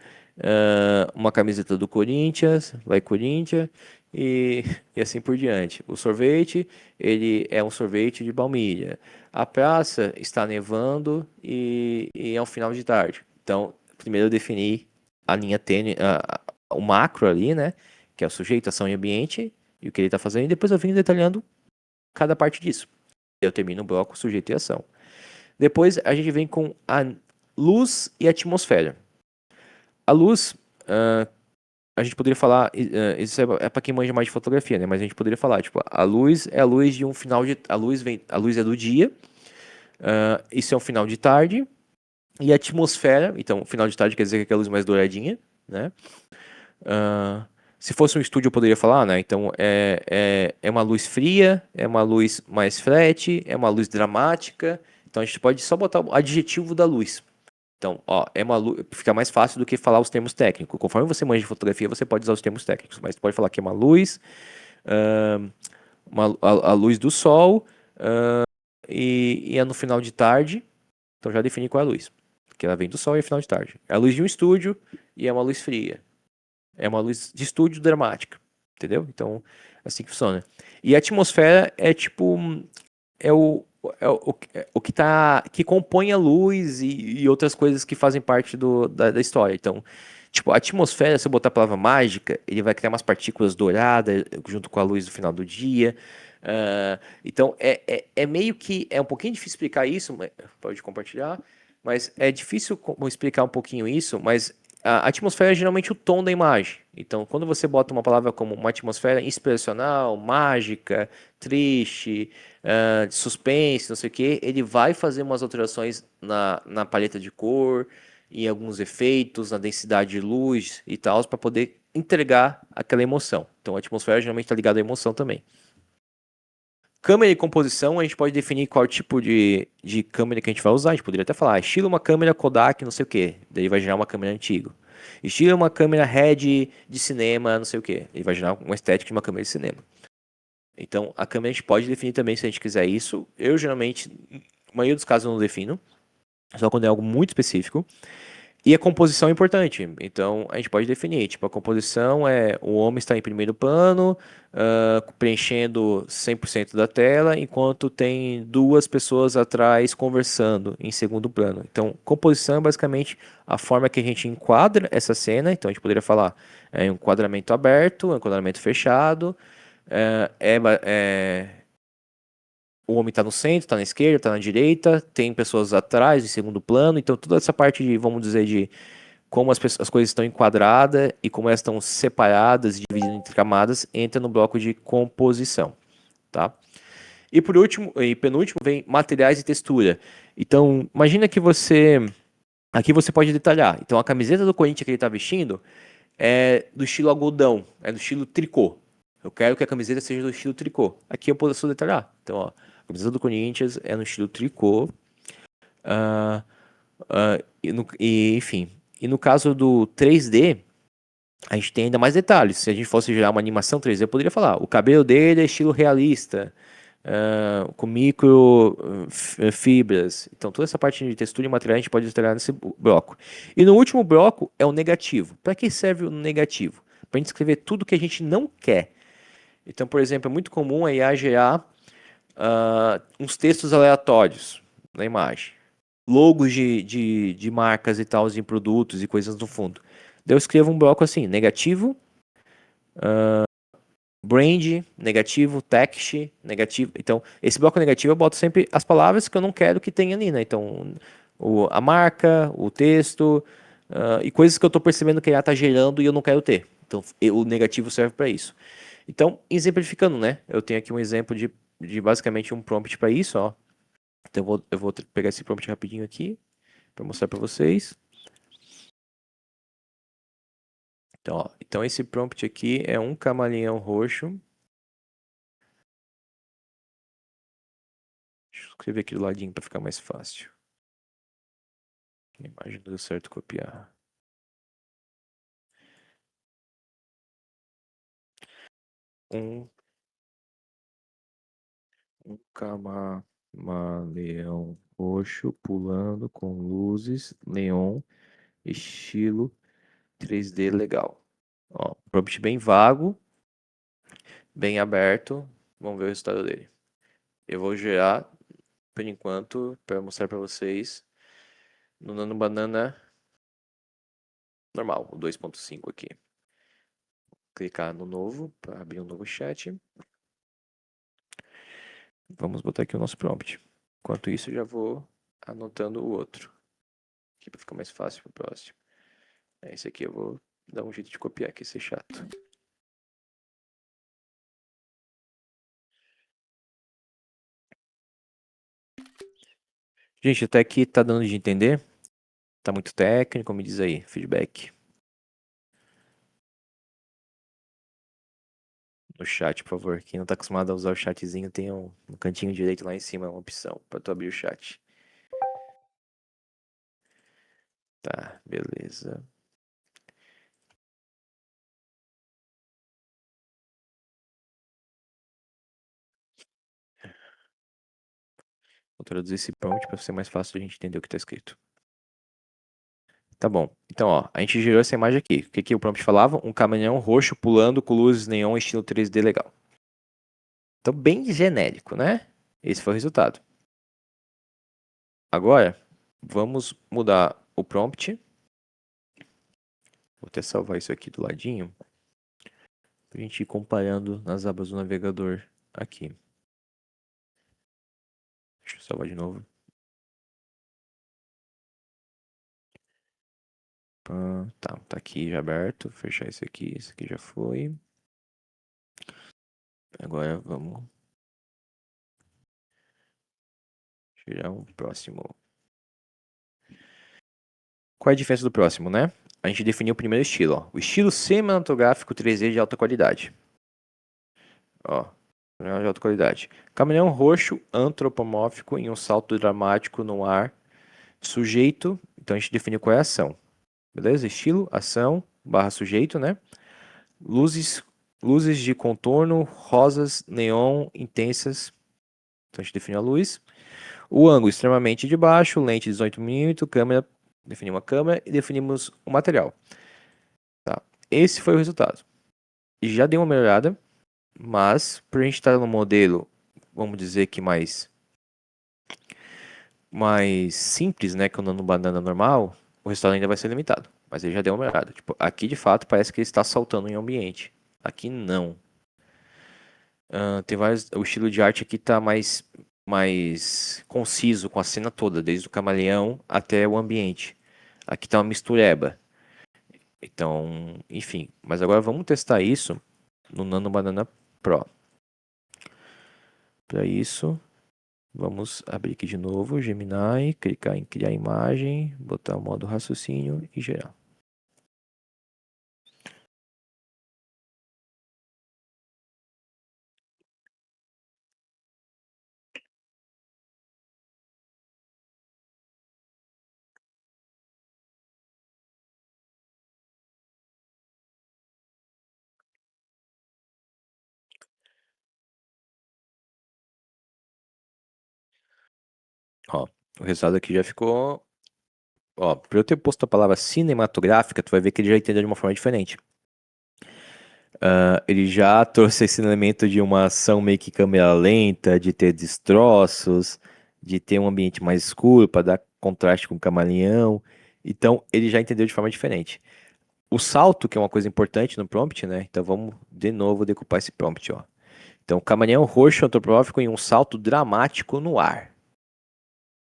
uma camiseta do Corinthians, vai Corinthians, e assim por diante. O sorvete, ele é um sorvete de baunilha. A praça está nevando e é um final de tarde. Então, primeiro eu defini a linha tênue, o macro ali, né? Que é o sujeito, ação e ambiente, e o que ele está fazendo, e depois eu vim detalhando cada parte disso. Eu termino o bloco sujeito e ação. Depois a gente vem com a luz e a atmosfera. A luz, a gente poderia falar, isso é para quem manja mais de fotografia, né? Mas a gente poderia falar, tipo, a luz é a luz de um final de, a luz é do dia, isso é um final de tarde, e a atmosfera, então, final de tarde quer dizer que é a luz mais douradinha, né? Se fosse um estúdio eu poderia falar, né? Então é uma luz fria, é uma luz mais flat, é uma luz dramática. Então a gente pode só botar o adjetivo da luz. Então, é uma luz, fica mais fácil do que falar os termos técnicos. Conforme você manja de fotografia, você pode usar os termos técnicos, mas pode falar que é uma luz, a luz do sol, e é no final de tarde. Então já defini qual é a luz. porque ela vem do sol e é final de tarde. É a luz de um estúdio e é uma luz fria. É uma luz de estúdio dramática, entendeu? Então, assim que funciona. E a atmosfera é tipo é o que tá que compõe a luz e outras coisas que fazem parte da história. Então, tipo, a atmosfera, se eu botar a palavra mágica, ele vai criar umas partículas douradas junto com a luz do final do dia. Então, é meio que é um pouquinho difícil explicar isso, pode compartilhar, mas é difícil explicar um pouquinho isso, mas a atmosfera é geralmente o tom da imagem. Então, quando você bota uma palavra como uma atmosfera inspiracional, mágica, triste, de suspense, não sei o que, ele vai fazer umas alterações na paleta de cor, em alguns efeitos, na densidade de luz e tal, para poder entregar aquela emoção. Então, a atmosfera geralmente está ligada à emoção também. Câmera e composição, a gente pode definir qual tipo de câmera que a gente vai usar. A gente poderia até falar, estilo uma câmera Kodak, não sei o que. Daí vai gerar uma câmera antiga. Estilo uma câmera RED de cinema, não sei o que. Ele vai gerar uma estética de uma câmera de cinema. Então, a câmera a gente pode definir também se a gente quiser isso. Eu, geralmente, na maioria dos casos, eu não defino. Só quando é algo muito específico. E a composição é importante. Então, a gente pode definir. Tipo, a composição é o homem está em primeiro plano, preenchendo 100% da tela, enquanto tem duas pessoas atrás conversando em segundo plano. Então, composição é basicamente a forma que a gente enquadra essa cena. Então, a gente poderia falar um enquadramento aberto, um enquadramento fechado. O homem está no centro, está na esquerda, está na direita, tem pessoas atrás, em segundo plano. Então, toda essa parte de, vamos dizer, de como as coisas estão enquadradas e como elas estão separadas, divididas entre camadas, entra no bloco de composição, tá? E por último, e penúltimo, vem materiais e textura. Então, imagina que aqui você pode detalhar. Então, a camiseta do Corinthians que ele está vestindo é do estilo algodão, é do estilo tricô. Eu quero que a camiseta seja do estilo tricô. Aqui eu posso detalhar. Então, ó, a camiseta do Corinthians é no estilo tricô. Ah, enfim. E no caso do 3D, a gente tem ainda mais detalhes. Se a gente fosse gerar uma animação 3D, eu poderia falar: o cabelo dele é estilo realista, com micro fibras. Então, toda essa parte de textura e material a gente pode detalhar nesse bloco. E no último bloco é o negativo. Para que serve o negativo? Para a gente escrever tudo que a gente não quer. Então, por exemplo, é muito comum a IA gerar uns textos aleatórios na imagem. Logos de marcas e tal, de produtos e coisas no fundo. Daí eu escrevo um bloco assim: negativo, brand, negativo, text, negativo. Então, esse bloco negativo eu boto sempre as palavras que eu não quero que tenha ali, né? Então, a marca, o texto, e coisas que eu estou percebendo que ela está gerando e eu não quero ter. Então, o negativo serve para isso. Então, exemplificando, né? Eu tenho aqui um exemplo de basicamente um prompt para isso, ó. Então, eu vou pegar esse prompt rapidinho aqui para mostrar para vocês. Então, ó, então, esse prompt aqui é um camaleão roxo. Deixa eu escrever aqui do ladinho para ficar mais fácil. A imagem não deu certo copiar. Um, um camaleão roxo pulando com luzes, neon, estilo 3D legal. Ó, prompt bem vago, bem aberto. Vamos ver o resultado dele. Eu vou gerar, por enquanto, para mostrar para vocês, no Nano Banana normal, o 2.5 aqui. Clicar no novo para abrir um novo chat. Vamos botar aqui o nosso prompt. Enquanto isso, eu já vou anotando o outro. Aqui para ficar mais fácil para o próximo. Esse aqui eu vou dar um jeito de copiar aqui, ser chato. Gente, até aqui tá dando de entender? Tá muito técnico? Me diz aí, feedback. No chat, por favor. Quem não tá acostumado a usar o chatzinho, tem no cantinho direito lá em cima uma opção para tu abrir o chat. Tá, beleza. Vou traduzir esse prompt para ser mais fácil de a gente entender o que tá escrito. Tá bom. Então, ó, a gente gerou essa imagem aqui. O que que o prompt falava? Um caminhão roxo pulando com luzes neon estilo 3D legal. Então, bem genérico, né? Esse foi o resultado. Agora, vamos mudar o prompt. Vou até salvar isso aqui do ladinho. Pra gente ir comparando nas abas do navegador aqui. Deixa eu salvar de novo. Tá aqui já aberto. Fechar esse aqui já foi. Agora vamos tirar um próximo. Qual é a diferença do próximo, né? A gente definiu o primeiro estilo, ó. O estilo cinematográfico 3D de alta qualidade. Ó, de alta qualidade. Caminhão roxo antropomórfico em um salto dramático no ar. Sujeito, então a gente definiu qual é a ação. Beleza? Estilo, ação, barra sujeito, né? Luzes de contorno, rosas, neon, intensas. Então a gente definiu a luz. O ângulo extremamente de baixo, lente 18mm, câmera, definimos a câmera e definimos o material. Tá? Esse foi o resultado. E já deu uma melhorada, mas por a gente estar no modelo, vamos dizer que mais simples, né, que o Nano Banana normal, o resultado ainda vai ser limitado. Mas ele já deu uma melhorada. Tipo, aqui de fato parece que ele está saltando em ambiente. Aqui não. Tem vários. O estilo de arte aqui tá mais conciso com a cena toda, desde o camaleão até o ambiente. Aqui tá uma mistureba. Então, enfim. Mas agora vamos testar isso no Nano Banana Pro. Para isso, vamos abrir aqui de novo o Gemini, clicar em criar imagem, botar o modo raciocínio e gerar. Ó, o resultado aqui já ficou. Ó, para eu ter posto a palavra cinematográfica, tu vai ver que ele já entendeu de uma forma diferente. Ele já trouxe esse elemento de uma ação meio que câmera lenta, de ter destroços, de ter um ambiente mais escuro para dar contraste com o camaleão. Então, ele já entendeu de forma diferente. O salto, que é uma coisa importante no prompt, né? Então, vamos de novo decupar esse prompt, ó. Então, camaleão roxo antropomórfico em um salto dramático no ar.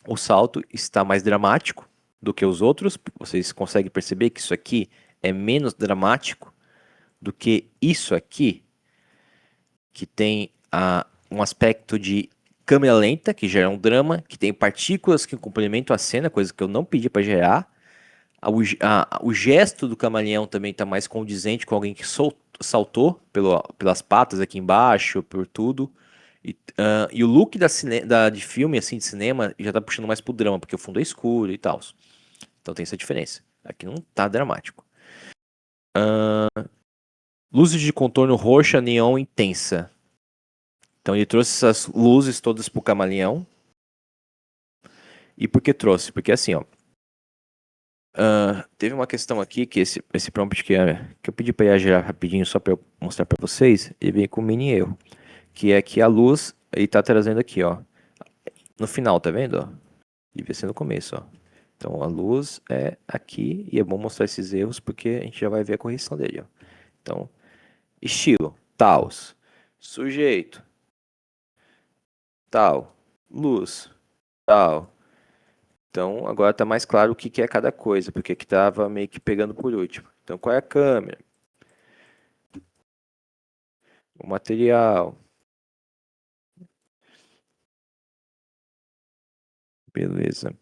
O salto está mais dramático do que os outros. Vocês conseguem perceber que isso aqui é menos dramático do que isso aqui, que tem um aspecto de câmera lenta, que gera um drama, que tem partículas que complementam a cena, coisa que eu não pedi para gerar. O gesto do camaleão também está mais condizente com alguém que saltou pelas patas aqui embaixo, por tudo. E o look de filme, assim, de cinema, já tá puxando mais pro drama, porque o fundo é escuro e tal. Então tem essa diferença. Aqui não tá dramático. Luzes de contorno roxa, neon intensa. Então ele trouxe essas luzes todas pro camaleão. E por que trouxe? Porque assim, ó. Teve uma questão aqui que esse prompt que eu pedi para IA gerar rapidinho só para eu mostrar para vocês, ele vem com um mini erro, que é que a luz ele tá trazendo aqui, ó, no final, tá vendo? Ó? Devia ser no começo, ó. Então a luz é aqui e é bom mostrar esses erros porque a gente já vai ver a correção dele, ó. Então, estilo, taus, sujeito, tal, luz, tal. Então agora tá mais claro o que que é cada coisa, porque aqui tava meio que pegando por último. Então qual é a câmera? O material. Beleza.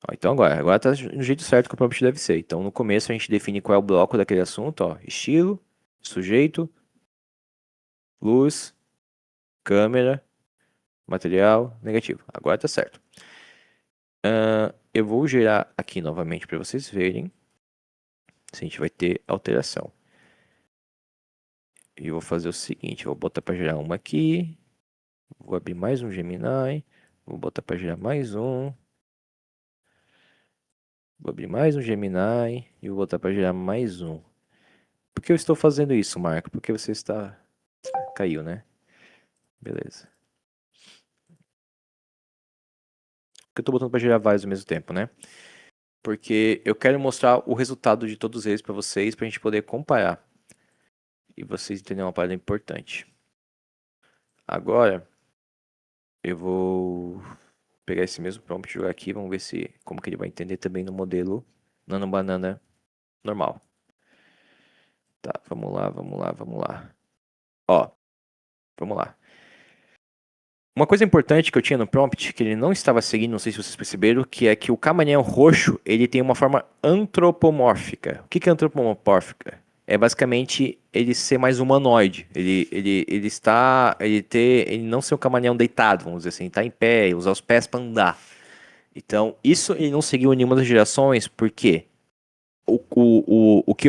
Ó, então agora tá no jeito certo que o prompt deve ser. Então no começo a gente define qual é o bloco daquele assunto, ó, estilo, sujeito, luz, câmera, material, negativo. Agora tá certo. Eu vou gerar aqui novamente para vocês verem se a gente vai ter alteração. E eu vou fazer o seguinte, vou botar para gerar uma aqui, vou abrir mais um Gemini, vou botar para gerar mais um. Vou abrir mais um Gemini e vou botar para gerar mais um. Por que eu estou fazendo isso, Marco? Porque você está... Caiu, né? Beleza. Porque eu estou botando para gerar vários ao mesmo tempo, né? Porque eu quero mostrar o resultado de todos eles para vocês, para a gente poder comparar. E vocês entenderem uma parada importante. Agora, eu vou pegar esse mesmo prompt e jogar aqui. Vamos ver se como que ele vai entender também no modelo Nano Banana normal. Tá, vamos lá, vamos lá, vamos lá. Ó, vamos lá. Uma coisa importante que eu tinha no prompt, que ele não estava seguindo, não sei se vocês perceberam, que é que o camaleão roxo, ele tem uma forma antropomórfica. O que é antropomórfica? É basicamente ele ser mais humanoide. Ele não ser um camaleão deitado, vamos dizer assim, estar em pé, usar os pés para andar. Então, isso ele não seguiu em nenhuma das gerações, porque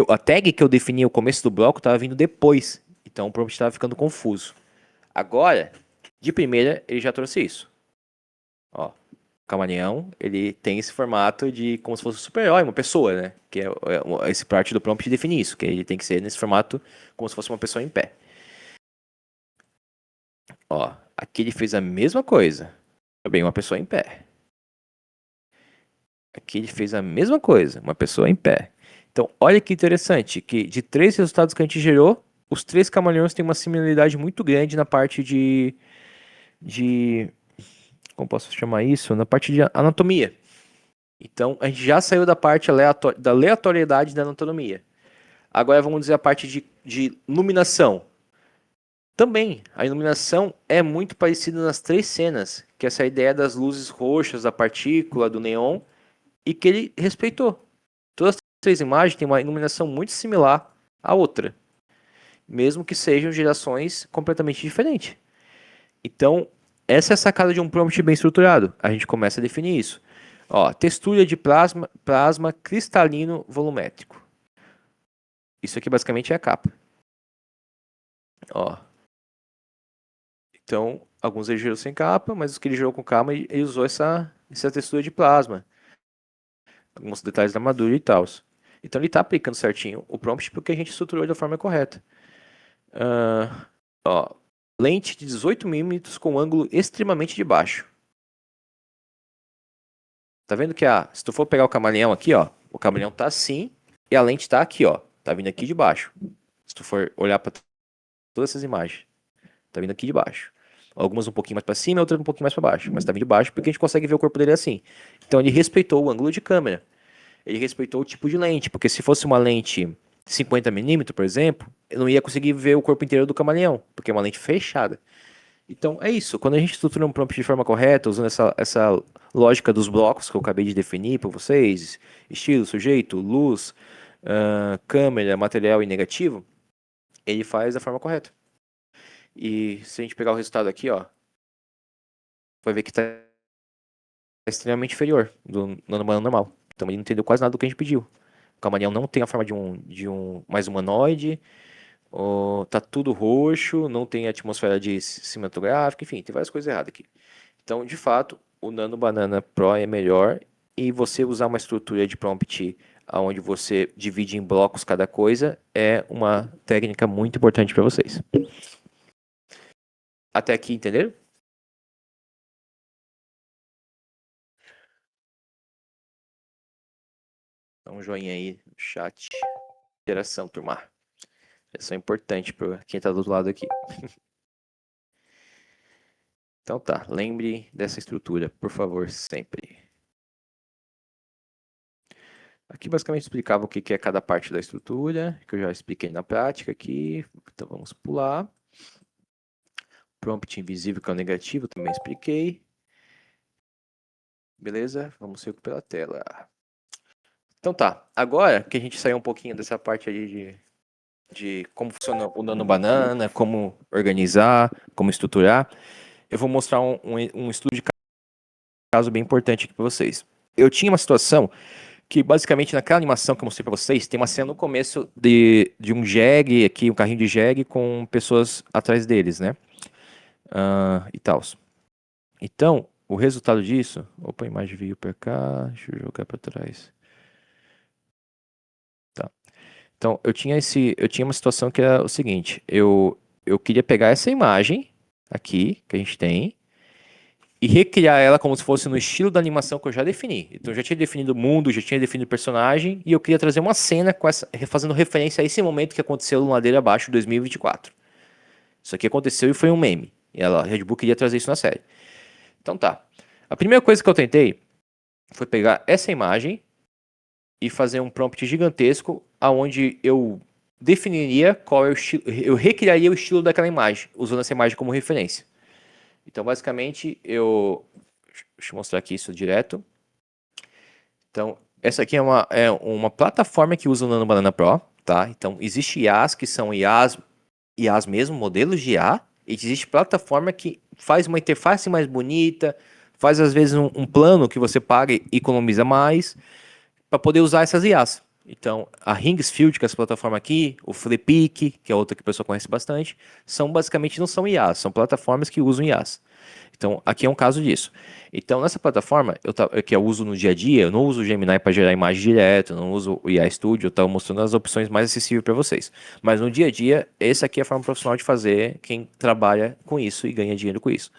a tag que eu defini no começo do bloco estava vindo depois. Então o prompt estava ficando confuso. Agora, de primeira, ele já trouxe isso. Ó, o camaleão, ele tem esse formato de como se fosse um super-herói, uma pessoa, né? Que esse parte do prompt define isso, que ele tem que ser nesse formato como se fosse uma pessoa em pé. Ó, aqui ele fez a mesma coisa. Também uma pessoa em pé. Aqui ele fez a mesma coisa, uma pessoa em pé. Então, olha que interessante, que de 3 resultados que a gente gerou, os 3 camaleões têm uma similaridade muito grande na parte de como posso chamar isso? Na parte de anatomia. Então, a gente já saiu da parte da aleatoriedade da anatomia. Agora vamos dizer a parte de iluminação. Também, a iluminação é muito parecida nas 3 cenas, que é essa ideia das luzes roxas, da partícula, do neon, e que ele respeitou. Todas as 3 imagens têm uma iluminação muito similar à outra, mesmo que sejam gerações completamente diferentes. Então, essa é a sacada de um prompt bem estruturado. A gente começa a definir isso. Ó, textura de plasma cristalino volumétrico. Isso aqui basicamente é a capa. Ó. Então, alguns ele gerou sem capa, mas os que ele gerou com capa, ele usou essa textura de plasma. Alguns detalhes da armadura e tal. Então ele está aplicando certinho o prompt porque a gente estruturou da forma correta. Ó, lente de 18mm com ângulo extremamente de baixo. Tá vendo que se tu for pegar o camaleão aqui, ó, o camaleão tá assim e a lente tá aqui, ó, tá vindo aqui de baixo. Se tu for olhar para todas essas imagens, tá vindo aqui de baixo. Algumas um pouquinho mais para cima, outras um pouquinho mais para baixo, mas tá vindo de baixo porque a gente consegue ver o corpo dele assim. Então ele respeitou o ângulo de câmera. Ele respeitou o tipo de lente, porque se fosse uma lente 50mm, por exemplo, eu não ia conseguir ver o corpo inteiro do camaleão, porque é uma lente fechada. Então é isso, quando a gente estrutura um prompt de forma correta, usando essa lógica dos blocos que eu acabei de definir para vocês, estilo, sujeito, luz, câmera, material e negativo, ele faz da forma correta. E se a gente pegar o resultado aqui, ó, vai ver que está extremamente inferior do nano normal. Então ele não entendeu quase nada do que a gente pediu. O camaleão não tem a forma de um mais humanoide, tá tudo roxo, não tem atmosfera de cinematográfica, enfim, tem várias coisas erradas aqui. Então, de fato, o Nano Banana Pro é melhor e você usar uma estrutura de prompt onde você divide em blocos cada coisa é uma técnica muito importante para vocês. Até aqui, entenderam? Dá um joinha aí no chat. Interação, turma. Interação importante para quem está do outro lado aqui. Então tá, lembre dessa estrutura, por favor, sempre. Aqui basicamente explicava o que é cada parte da estrutura, que eu já expliquei na prática aqui. Então vamos pular. Prompt invisível que é o negativo, também expliquei. Beleza? Vamos seguir pela tela. Então tá, agora que a gente saiu um pouquinho dessa parte aí de como funciona o Nano Banana, como organizar, como estruturar, eu vou mostrar um estudo de caso bem importante aqui para vocês. Eu tinha uma situação que basicamente naquela animação que eu mostrei para vocês, tem uma cena no começo de um jegue aqui, um carrinho de jegue com pessoas atrás deles, né? E tal. Então, o resultado disso... Opa, a imagem veio para cá, deixa eu jogar para trás. Então, eu tinha uma situação que era o seguinte, eu queria pegar essa imagem aqui, que a gente tem, e recriar ela como se fosse no estilo da animação que eu já defini. Então, eu já tinha definido o mundo, já tinha definido o personagem, e eu queria trazer uma cena com fazendo referência a esse momento que aconteceu no Ladeira Abaixo 2024. Isso aqui aconteceu e foi um meme. E a Red Bull queria trazer isso na série. Então tá. A primeira coisa que eu tentei foi pegar essa imagem e fazer um prompt gigantesco aonde eu definiria qual é o estilo, eu recriaria o estilo daquela imagem, usando essa imagem como referência. Então, basicamente, deixa eu mostrar aqui isso direto. Então, essa aqui é uma plataforma que usa o Nano Banana Pro, tá? Então, existe IAs que são IAs mesmo, modelos de IA, e existe plataforma que faz uma interface mais bonita, faz às vezes um plano que você paga e economiza mais, para poder usar essas IAs. Então, a Ringsfield, que é essa plataforma aqui, o Flipic, que é outra que o pessoal conhece bastante, basicamente não são IAs, são plataformas que usam IAs. Então, aqui é um caso disso. Então, nessa plataforma, que eu uso no dia a dia, eu não uso o Gemini para gerar imagem direto, eu não uso o IA Studio, eu estou mostrando as opções mais acessíveis para vocês. Mas no dia a dia, essa aqui é a forma profissional de fazer quem trabalha com isso e ganha dinheiro com isso.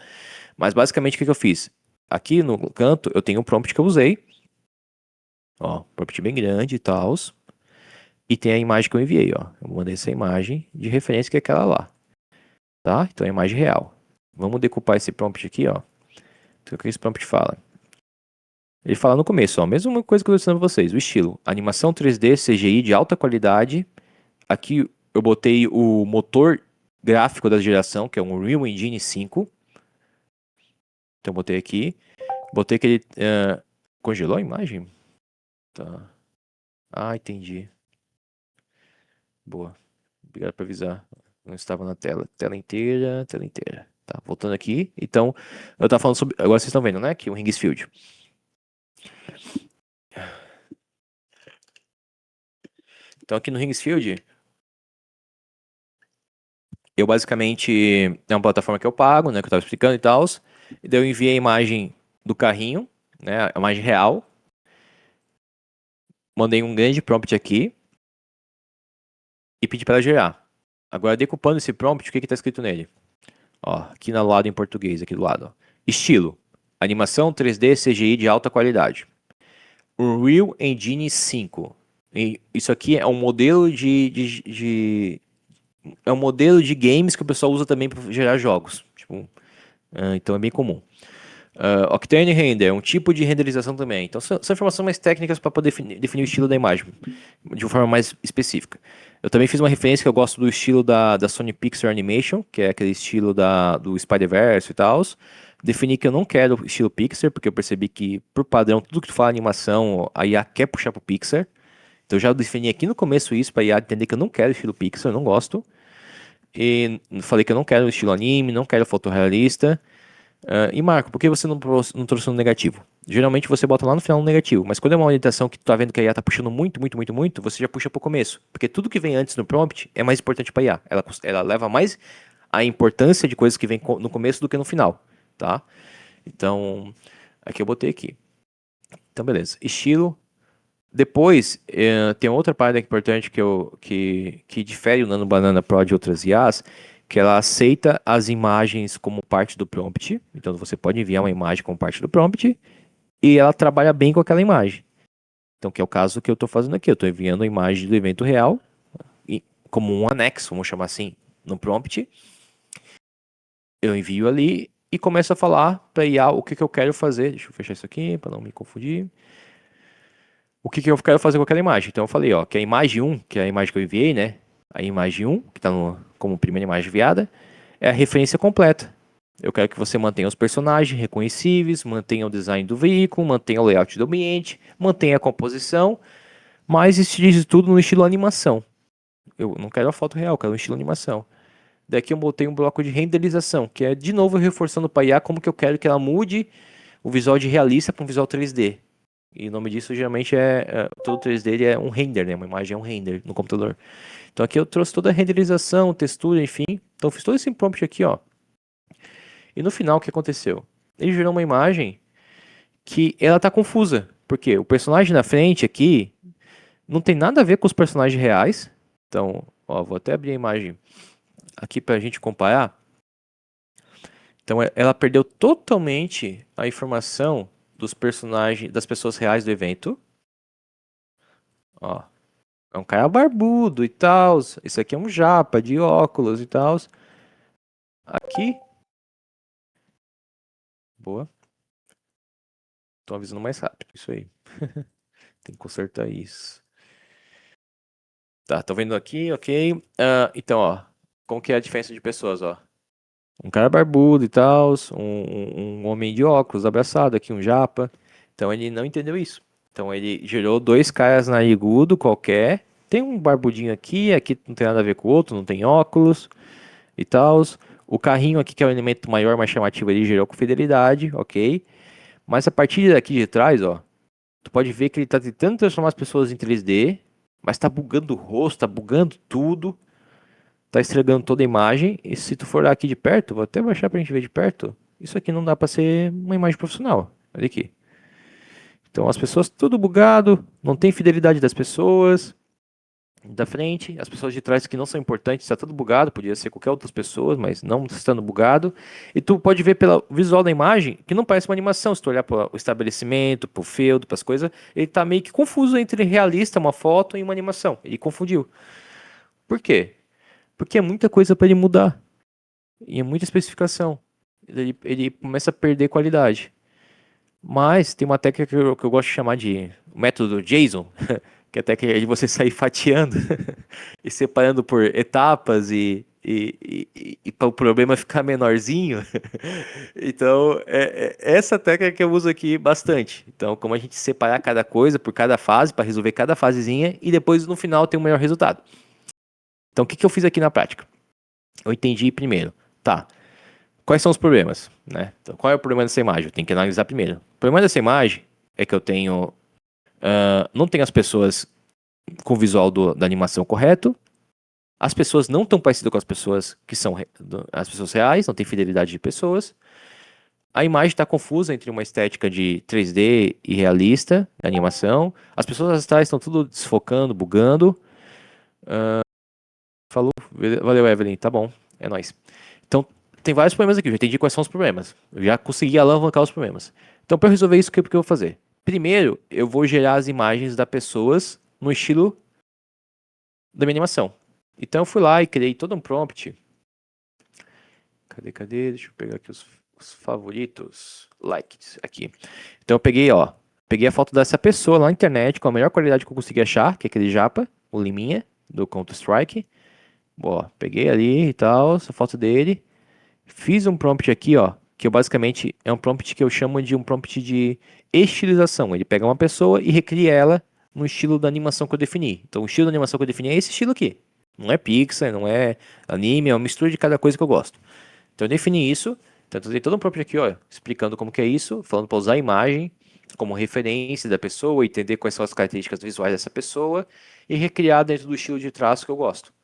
Mas, basicamente, o que eu fiz? Aqui no canto, eu tenho um prompt que eu usei. Ó, prompt bem grande e tal. E tem a imagem que eu enviei, ó. Eu mandei essa imagem de referência que é aquela lá. Tá? Então é a imagem real. Vamos decupar esse prompt aqui, ó. Então o que esse prompt fala? Ele fala no começo, ó. Mesma coisa que eu estou ensinando pra vocês. O estilo. Animação 3D, CGI de alta qualidade. Aqui eu botei o motor gráfico da geração, que é um Unreal Engine 5. Então eu botei aqui. Botei que ele congelou a imagem? Tá. Ah, entendi. Boa. Obrigado por avisar. Não estava na tela. Tela inteira, tela inteira. Tá, voltando aqui. Então, eu tava falando sobre... Agora vocês estão vendo, né? Aqui, o Ringsfield. Então, aqui no Ringsfield, eu basicamente... É uma plataforma que eu pago, né? Que eu tava explicando e tal. E daí eu enviei a imagem do carrinho, né? A imagem real. Mandei um grande prompt aqui. E pedi para ela gerar. Agora, decupando esse prompt, o que que tá escrito nele? Ó, aqui no lado em português, aqui do lado. Ó. Estilo. Animação 3D CGI de alta qualidade. Unreal Engine 5. E isso aqui é um modelo é um modelo de games que o pessoal usa também para gerar jogos. Tipo, então é bem comum. Octane Render é um tipo de renderização também. Então são informações mais técnicas para poder definir o estilo da imagem de uma forma mais específica. Eu também fiz uma referência que eu gosto do estilo da Sony Pixar Animation, que é aquele estilo do Spider-Verse e tal. Defini que eu não quero o estilo Pixar, porque eu percebi que, por padrão, tudo que tu fala animação, a IA quer puxar pro Pixar. Então eu já defini aqui no começo isso, para a IA entender que eu não quero o estilo Pixar, eu não gosto. E falei que eu não quero o estilo anime, não quero fotorrealista. E Marco, por que você não trouxe no negativo? Geralmente você bota lá no final no negativo, mas quando é uma orientação que tu tá vendo que a IA tá puxando muito, você já puxa pro começo. Porque tudo que vem antes no prompt é mais importante pra IA. Ela leva mais a importância de coisas que vem no começo do que no final, tá? Então, aqui eu botei aqui. Então, beleza. Estilo. Depois, tem outra parte importante que difere o Nano Banana Pro de outras IAs, que ela aceita as imagens como parte do prompt. Então você pode enviar uma imagem como parte do prompt e ela trabalha bem com aquela imagem. Então, que é o caso que eu estou fazendo aqui. Eu estou enviando a imagem do evento real como um anexo, vamos chamar assim, no prompt. Eu envio ali e começo a falar para a IA o que eu quero fazer. Deixa eu fechar isso aqui para não me confundir. O que eu quero fazer com aquela imagem. Então eu falei, ó, que a imagem 1, que é a imagem que eu enviei, né? A imagem 1, que está como primeira imagem enviada, é a referência completa. Eu quero que você mantenha os personagens reconhecíveis, mantenha o design do veículo, mantenha o layout do ambiente, mantenha a composição, mas estilize tudo no estilo animação. Eu não quero a foto real, eu quero o estilo animação. Daqui eu botei um bloco de renderização, que é de novo reforçando para a IA como que eu quero que ela mude o visual de realista para um visual 3D. E o nome disso geralmente todo 3D é um render, né? Uma imagem é um render no computador. Então aqui eu trouxe toda a renderização, textura, enfim. Então eu fiz todo esse prompt aqui, ó. E no final o que aconteceu? Ele gerou uma imagem que ela tá confusa. Porque o personagem na frente aqui não tem nada a ver com os personagens reais. Então, ó, vou até abrir a imagem aqui pra gente comparar. Então, ela perdeu totalmente a informação dos personagens, das pessoas reais do evento. Ó, é um cara barbudo e tal. Esse aqui é um japa de óculos e tal. Aqui. Boa. Tô avisando mais rápido. Isso aí. Tem que consertar isso. Tá, tô vendo aqui, ok. Então, ó. Como que é a diferença de pessoas, ó? Um cara barbudo e tal. Um homem de óculos abraçado aqui, um japa. Então ele não entendeu isso. Então ele gerou dois caras narigudo qualquer. Tem um barbudinho aqui não tem nada a ver com o outro, não tem óculos e tal. O carrinho aqui, que é o elemento maior, mais chamativo, ele gerou com fidelidade, ok. Mas a partir daqui de trás, ó, tu pode ver que ele tá tentando transformar as pessoas em 3D, mas tá bugando o rosto, tá bugando tudo, tá estragando toda a imagem. E se tu for olhar aqui de perto, vou até baixar pra gente ver de perto, isso aqui não dá pra ser uma imagem profissional. Olha aqui. Então as pessoas tudo bugado, não tem fidelidade das pessoas da frente, as pessoas de trás que não são importantes, está tudo bugado, podia ser qualquer outras pessoas, mas não estando bugado. E tu pode ver pelo visual da imagem que não parece uma animação, se tu olhar para o estabelecimento, para o feudo, para as coisas, ele tá meio que confuso entre realista, uma foto e uma animação. Ele confundiu. Por quê? Porque é muita coisa para ele mudar. E é muita especificação. Ele começa a perder qualidade. Mas tem uma técnica que eu gosto de chamar de método Jason, que é a técnica de você sair fatiando e separando por etapas e para o problema ficar menorzinho. Então, essa técnica que eu uso aqui bastante. Então, como a gente separar cada coisa por cada fase, para resolver cada fasezinha, e depois no final ter um melhor resultado. Então, o que eu fiz aqui na prática? Eu entendi primeiro. Tá, quais são os problemas, né? Então, qual é o problema dessa imagem? Eu tenho que analisar primeiro. O problema dessa imagem é que eu tenho... não tenho as pessoas com o visual da animação correto. As pessoas não estão parecidas com as pessoas que são as pessoas reais, não tem fidelidade de pessoas. A imagem está confusa entre uma estética de 3D e realista, de animação. As pessoas atrás estão tudo desfocando, bugando. Falou, valeu Evelyn, tá bom, é nóis. Então, tem vários problemas aqui, eu já entendi quais são os problemas. Eu já consegui alavancar os problemas. Então, para resolver isso, o que eu vou fazer? Primeiro, eu vou gerar as imagens das pessoas no estilo da minha animação. Então, eu fui lá e criei todo um prompt. Cadê? Deixa eu pegar aqui os favoritos. Likes, aqui. Então, eu peguei, ó. Peguei a foto dessa pessoa lá na internet com a melhor qualidade que eu consegui achar, que é aquele japa, o Liminha, do Counter-Strike. Ó, peguei ali e tal, essa foto dele. Fiz um prompt aqui, ó, que eu basicamente é um prompt que eu chamo de um prompt de estilização. Ele pega uma pessoa e recria ela no estilo da animação que eu defini. Então, o estilo da animação que eu defini é esse estilo aqui. Não é Pixar, não é anime, é uma mistura de cada coisa que eu gosto. Então, eu defini isso. Então, eu dei todo um prompt aqui, ó, explicando como que é isso, falando para usar a imagem como referência da pessoa, entender quais são as características visuais dessa pessoa e recriar dentro do estilo de traço que eu gosto.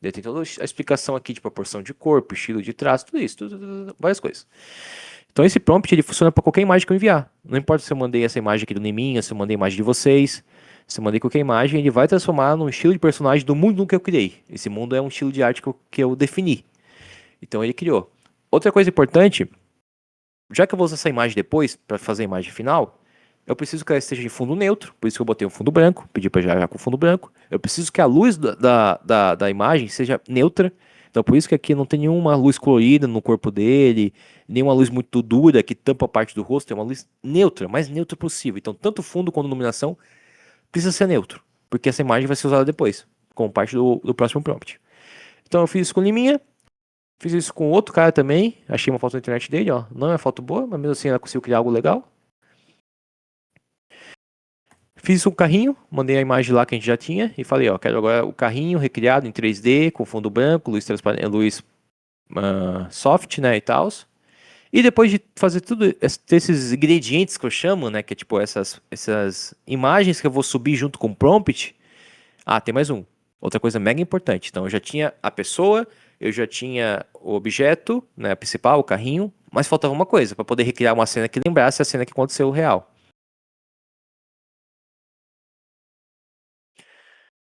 Tem toda a explicação aqui de proporção de corpo, estilo de traço, tudo isso, várias coisas. Então esse prompt ele funciona para qualquer imagem que eu enviar. Não importa se eu mandei essa imagem aqui do Neminha, se eu mandei a imagem de vocês, se eu mandei qualquer imagem, ele vai transformar num estilo de personagem do mundo que eu criei. Esse mundo é um estilo de arte que eu defini. Então ele criou. Outra coisa importante, já que eu vou usar essa imagem depois, para fazer a imagem final, eu preciso que ela esteja de fundo neutro, por isso que eu botei um fundo branco, pedi para já com fundo branco. Eu preciso que a luz da imagem seja neutra, então por isso que aqui não tem nenhuma luz colorida no corpo dele, nenhuma luz muito dura que tampa a parte do rosto, é uma luz neutra, mais neutra possível. Então tanto fundo quanto iluminação precisa ser neutro, porque essa imagem vai ser usada depois, como parte do próximo prompt. Então eu fiz isso com Liminha, fiz isso com outro cara também, achei uma foto na internet dele, ó, não é uma foto boa, mas mesmo assim ela conseguiu criar algo legal. Fiz um carrinho, mandei a imagem lá que a gente já tinha e falei, ó, quero agora o carrinho recriado em 3D, com fundo branco, luz transparente, luz soft, né, e tal. E depois de fazer tudo esses ingredientes que eu chamo, né, que é tipo essas imagens que eu vou subir junto com o prompt. Ah, tem mais um. Outra coisa mega importante. Então eu já tinha a pessoa, eu já tinha o objeto, né, a principal, o carrinho, mas faltava uma coisa para poder recriar uma cena que lembrasse a cena que aconteceu real.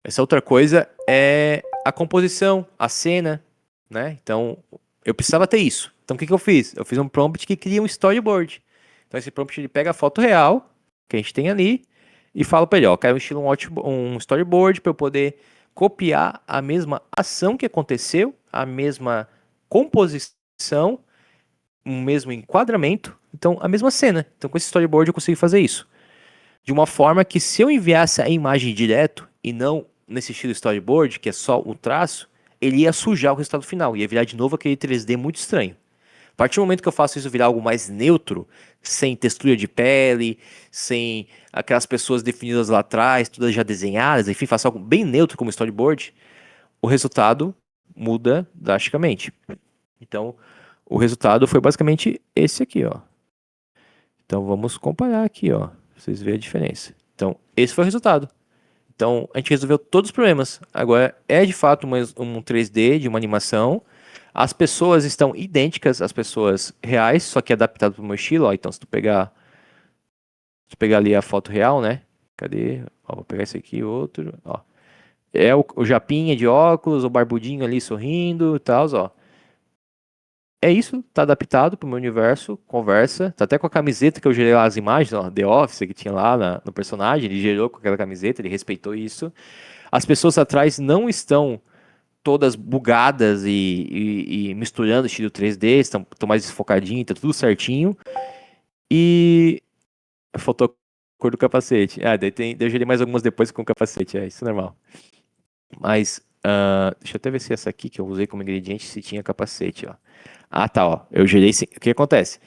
Essa outra coisa é a composição, a cena, né? Então, eu precisava ter isso. Então, o que que eu fiz? Eu fiz um prompt que cria um storyboard. Então, esse prompt ele pega a foto real que a gente tem ali e fala para ele, ó, quero um storyboard para eu poder copiar a mesma ação que aconteceu, a mesma composição, o mesmo enquadramento, então a mesma cena. Então, com esse storyboard eu consegui fazer isso. De uma forma que se eu enviasse a imagem direto e não nesse estilo storyboard, que é só o traço, ele ia sujar o resultado final, ia virar de novo aquele 3D muito estranho. A partir do momento que eu faço isso virar algo mais neutro, sem textura de pele, sem aquelas pessoas definidas lá atrás, todas já desenhadas, enfim, faço algo bem neutro como storyboard, o resultado muda drasticamente. Então, o resultado foi basicamente esse aqui, ó. Então, vamos comparar aqui, ó, pra vocês verem a diferença. Então, esse foi o resultado. Então, a gente resolveu todos os problemas. Agora, é de fato um 3D de uma animação. As pessoas estão idênticas às pessoas reais, só que adaptado para o meu estilo. Ó. Então, se tu pegar ali a foto real, né? Cadê? Ó, vou pegar esse aqui, outro. Ó. É o Japinha de óculos, o barbudinho ali sorrindo e tal, ó. É isso, tá adaptado pro meu universo, conversa. Tá até com a camiseta que eu gerei lá as imagens, ó, The Office que tinha lá no personagem. Ele gerou com aquela camiseta, ele respeitou isso. As pessoas atrás não estão todas bugadas e misturando estilo 3D, estão mais desfocadinho, tá tudo certinho. E faltou a cor do capacete. Ah, daí eu gerei mais algumas depois com o capacete, isso é normal. Mas, deixa eu até ver se essa aqui que eu usei como ingrediente, se tinha capacete, ó. Ah, tá, ó. Eu gerei sem... O que acontece?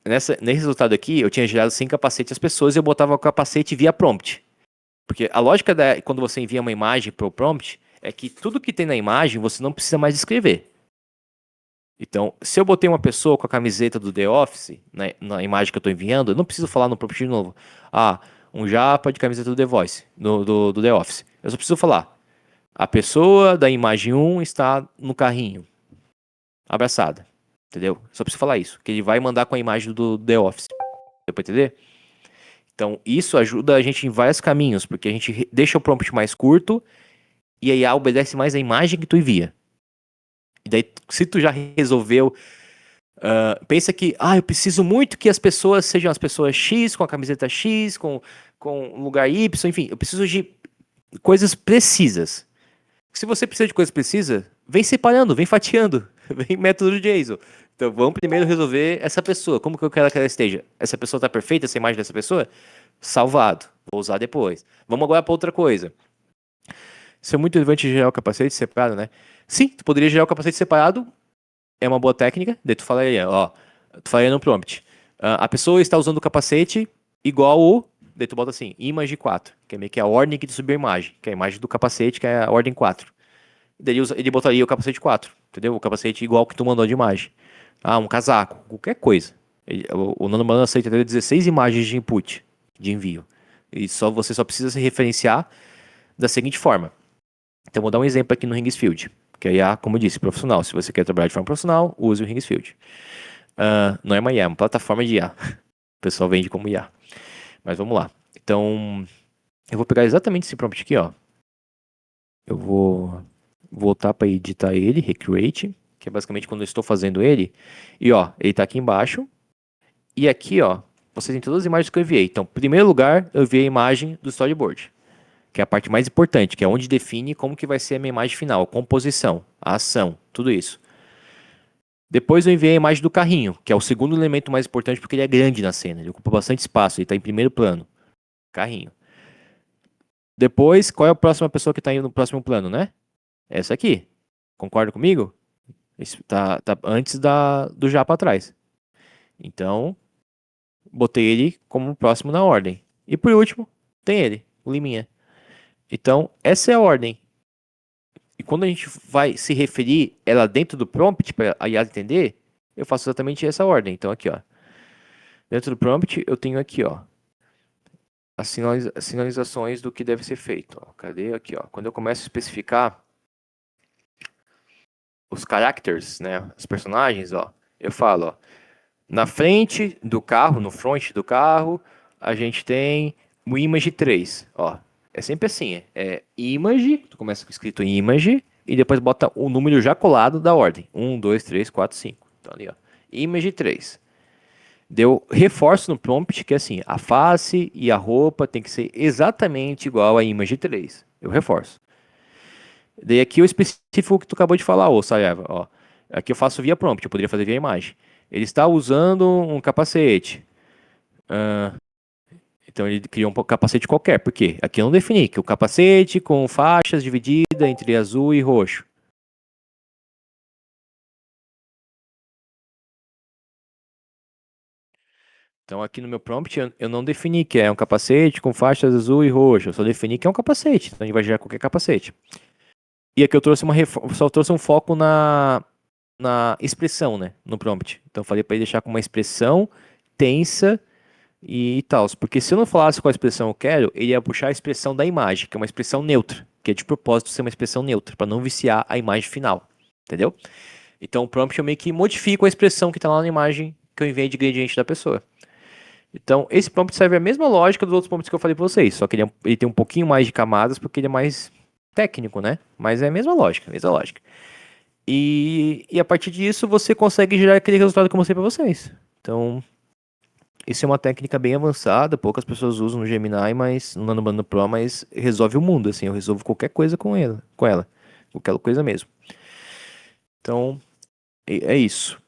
Nesse resultado aqui, eu tinha gerado sem capacete as pessoas e eu botava o capacete via prompt. Porque a lógica quando você envia uma imagem para o prompt é que tudo que tem na imagem você não precisa mais escrever. Então, se eu botei uma pessoa com a camiseta do The Office, né, na imagem que eu estou enviando, eu não preciso falar no prompt de novo. Ah, um japa de camiseta do The Voice, do The Office. Eu só preciso falar. A pessoa da imagem 1 está no carrinho, abraçada. Entendeu? Só preciso falar isso. Que ele vai mandar com a imagem do The Office. Deu pra entender? Então, isso ajuda a gente em vários caminhos, porque a gente deixa o prompt mais curto e a IA obedece mais a imagem que tu envia. E daí, se tu já resolveu, pensa que, eu preciso muito que as pessoas sejam as pessoas X, com a camiseta X, com lugar Y, enfim, eu preciso de coisas precisas. Se você precisa de coisas precisas, vem separando, vem fatiando, vem método JSON. Então, vamos primeiro resolver essa pessoa. Como que eu quero que ela esteja? Essa pessoa tá perfeita, essa imagem dessa pessoa? Salvado. Vou usar depois. Vamos agora para outra coisa. Isso é muito relevante gerar o capacete separado, né? Sim, tu poderia gerar o capacete separado. É uma boa técnica. Daí tu falaria, ó. Tu falaria no prompt. A pessoa está usando o capacete igual o... Daí tu bota assim, image 4. Que é meio que a ordem que tu subiu a imagem. Que é a imagem do capacete, que é a ordem 4. Daí ele botaria o capacete 4. Entendeu? O capacete igual que tu mandou de imagem. Um casaco. Qualquer coisa. O NanoBanana aceita até 16 imagens de input, de envio. E você só precisa se referenciar da seguinte forma. Então, vou dar um exemplo aqui no Ringsfield. Que é, como eu disse, profissional. Se você quer trabalhar de forma profissional, use o Ringsfield. Não é uma IA, é uma plataforma de IA. O pessoal vende como IA. Mas vamos lá. Então, eu vou pegar exatamente esse prompt aqui, ó. Eu vou voltar para editar ele, Recreate, que é basicamente quando eu estou fazendo ele. E, ó, ele tá aqui embaixo. E aqui, ó, você tem todas as imagens que eu enviei. Então, em primeiro lugar, eu enviei a imagem do storyboard, que é a parte mais importante, que é onde define como que vai ser a minha imagem final, a composição, a ação, tudo isso. Depois eu enviei a imagem do carrinho, que é o segundo elemento mais importante porque ele é grande na cena, ele ocupa bastante espaço, ele está em primeiro plano. Carrinho. Depois, qual é a próxima pessoa que está indo no próximo plano, né? Essa aqui. Concorda comigo? Esse tá antes do japa atrás. Então, botei ele como próximo na ordem. E por último, tem ele, o Liminha. Então, essa é a ordem. E quando a gente vai se referir ela dentro do prompt, para a IA entender, eu faço exatamente essa ordem. Então, aqui, ó. Dentro do prompt, eu tenho aqui, ó, as sinalizações do que deve ser feito. Ó. Cadê? Aqui, ó. Quando eu começo a especificar os characters, né, os personagens, ó, eu falo, ó, na frente do carro, no front do carro, a gente tem o image 3, ó. É sempre assim, image, tu começa com escrito image, e depois bota o número já colado da ordem. 1, 2, 3, 4, 5. Então ali, ó. Image 3. Deu reforço no prompt, que é assim, a face e a roupa tem que ser exatamente igual a image 3. Eu reforço. Daí aqui eu especifico o que tu acabou de falar, ô Saraiva, ó. Aqui eu faço via prompt, eu poderia fazer via imagem. Ele está usando um capacete. Então ele criou um capacete qualquer. Por quê? Aqui eu não defini que o capacete com faixas dividida entre azul e roxo. Então aqui no meu prompt eu não defini que é um capacete com faixas azul e roxo. Eu só defini que é um capacete. Então a gente vai gerar qualquer capacete. E aqui eu trouxe só trouxe um foco na expressão, né? No prompt. Então eu falei para ele deixar com uma expressão tensa e tal. Porque se eu não falasse qual expressão eu quero, ele ia puxar a expressão da imagem, que é uma expressão neutra. Que é de propósito ser uma expressão neutra, para não viciar a imagem final. Entendeu? Então o prompt eu meio que modifico a expressão que está lá na imagem que eu enviei de ingrediente da pessoa. Então, esse prompt serve a mesma lógica dos outros prompts que eu falei para vocês, só que ele tem um pouquinho mais de camadas porque ele é mais técnico, né? Mas é a mesma lógica, mesma lógica. E a partir disso você consegue gerar aquele resultado que eu mostrei para vocês. Então, isso é uma técnica bem avançada, poucas pessoas usam no Gemini, mas no Nano Pro, mas resolve o mundo, assim, eu resolvo qualquer coisa com ela, qualquer coisa mesmo. Então, é isso.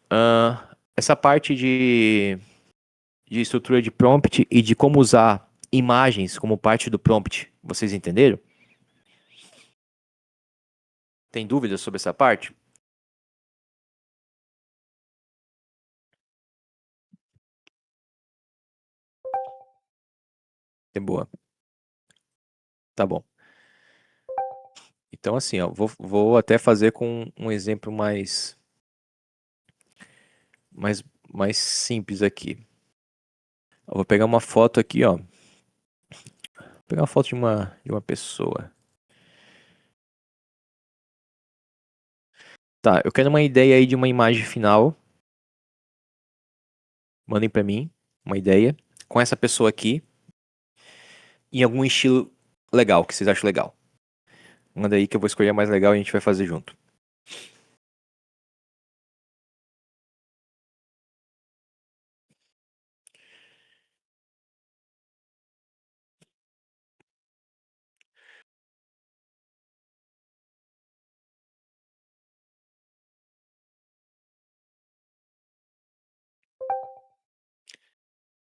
Essa parte de estrutura de prompt e de como usar imagens como parte do prompt. Vocês entenderam? Tem dúvidas sobre essa parte? É boa. Tá bom. Então, assim, ó, vou até fazer com um exemplo mais simples aqui. Eu vou pegar uma foto aqui, ó. Vou pegar uma foto de uma pessoa. Tá, eu quero uma ideia aí de uma imagem final. Mandem pra mim uma ideia com essa pessoa aqui em algum estilo legal, que vocês acham legal. Manda aí que eu vou escolher a mais legal e a gente vai fazer junto.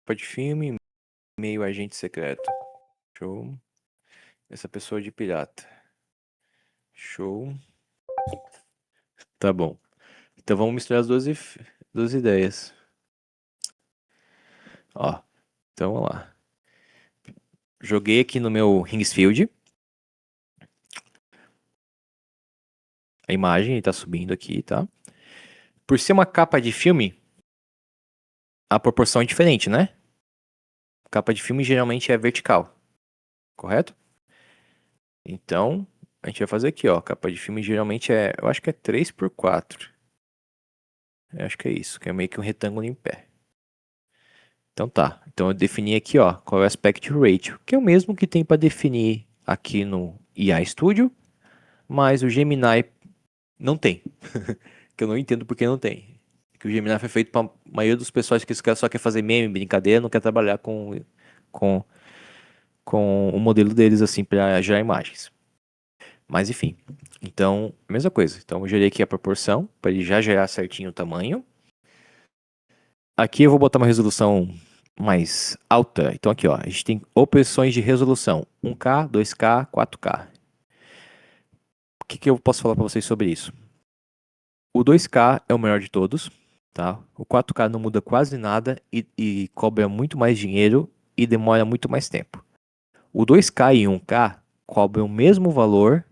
De filme, meio agente secreto. Show. Essa pessoa de pirata. Show. Tá bom. Então vamos misturar as duas ideias. Ó. Então vamos lá. Joguei aqui no meu Ringsfield. A imagem tá subindo aqui, tá? Por ser uma capa de filme, a proporção é diferente, né? Capa de filme geralmente é vertical. Correto? Então, a gente vai fazer aqui, ó. Capa de filme geralmente eu acho que é 3x4. Eu acho que é isso, que é meio que um retângulo em pé. Então tá. Então eu defini aqui, ó, qual é o aspect ratio, que é o mesmo que tem para definir aqui no IA Studio, mas o Gemini não tem. Que eu não entendo porque não tem. Que o Gemini foi feito para a maioria dos pessoas que só quer fazer meme, brincadeira, não quer trabalhar com, com o modelo deles assim para gerar imagens. Mas enfim. Então, mesma coisa. Então eu gerei aqui a proporção para ele já gerar certinho o tamanho. Aqui eu vou botar uma resolução mais alta. Então aqui, ó, a gente tem opções de resolução: 1K, 2K, 4K. O que eu posso falar para vocês sobre isso? O 2K é o melhor de todos, tá? O 4K não muda quase nada e cobra muito mais dinheiro e demora muito mais tempo. O 2K e 1K cobram o mesmo valor,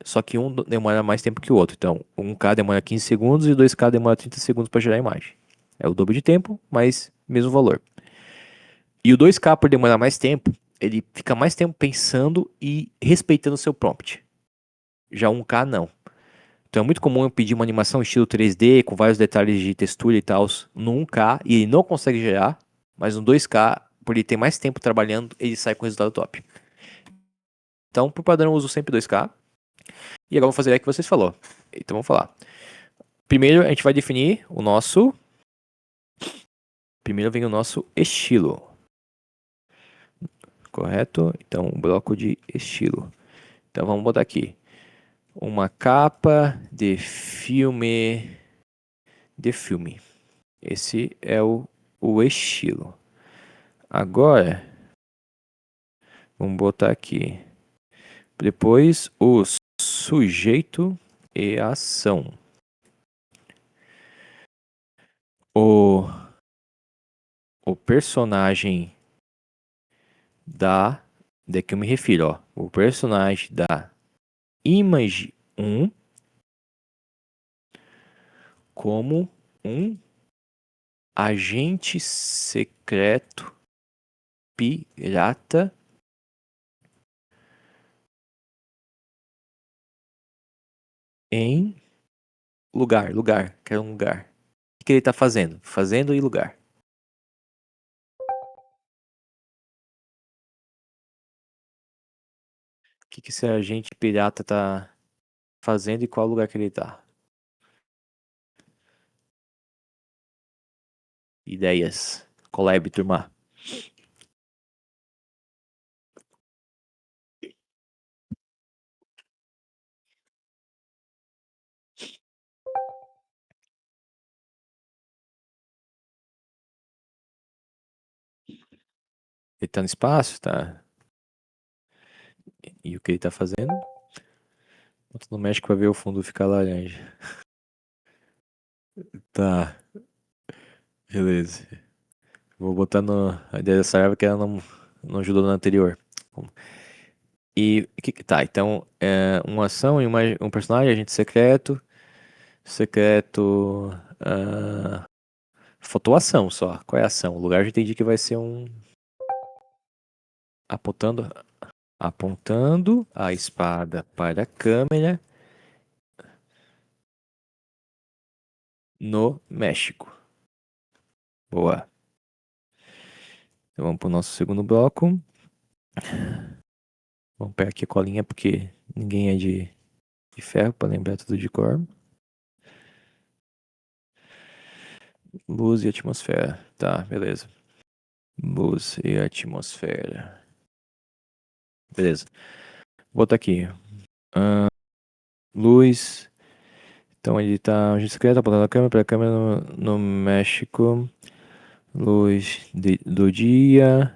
só que um demora mais tempo que o outro. Então, 1K demora 15 segundos e o 2K demora 30 segundos para gerar a imagem. É o dobro de tempo, mas mesmo valor. E o 2K, por demorar mais tempo, ele fica mais tempo pensando e respeitando o seu prompt. Já o 1K não. Então é muito comum eu pedir uma animação estilo 3D, com vários detalhes de textura e tal, no 1K, e ele não consegue gerar, mas no 2K, por ele ter mais tempo trabalhando, ele sai com resultado top. Então, por padrão, eu uso sempre 2K. E agora eu vou fazer o que vocês falou. Então, vamos falar. Primeiro, a gente vai definir o nosso... Primeiro vem o nosso estilo. Correto? Então, um bloco de estilo. Então, vamos botar aqui. Uma capa de filme... De filme. Esse é o estilo. Agora, vamos botar aqui. Depois, o sujeito e a ação. O personagem de que eu me refiro, ó. O personagem da Image 1 como um agente secreto pirata em lugar, quero um lugar. O que ele tá fazendo? Fazendo e lugar. O que esse agente pirata tá fazendo e qual lugar que ele tá? Ideias. Collab, turma. Ele tá no espaço, tá? E o que ele tá fazendo? Bota no México pra ver o fundo ficar laranja. Tá, beleza. Vou botar no a ideia dessa árvore que ela não ajudou na anterior. E tá, então uma ação e um personagem, agente secreto. Secreto. Faltou ação só. Qual é a ação? O lugar eu já entendi que vai ser um. Apontando. Apontando a espada para a câmera no México. Boa. Então vamos pro nosso segundo bloco. Vamos pegar aqui a colinha porque ninguém é de ferro para lembrar tudo de cor. Luz e atmosfera. Tá, beleza. Luz e atmosfera. Beleza. Vou botar aqui. Luz. Então ele tá. A gente secreta apontando a câmera para a câmera no México. Luz do dia.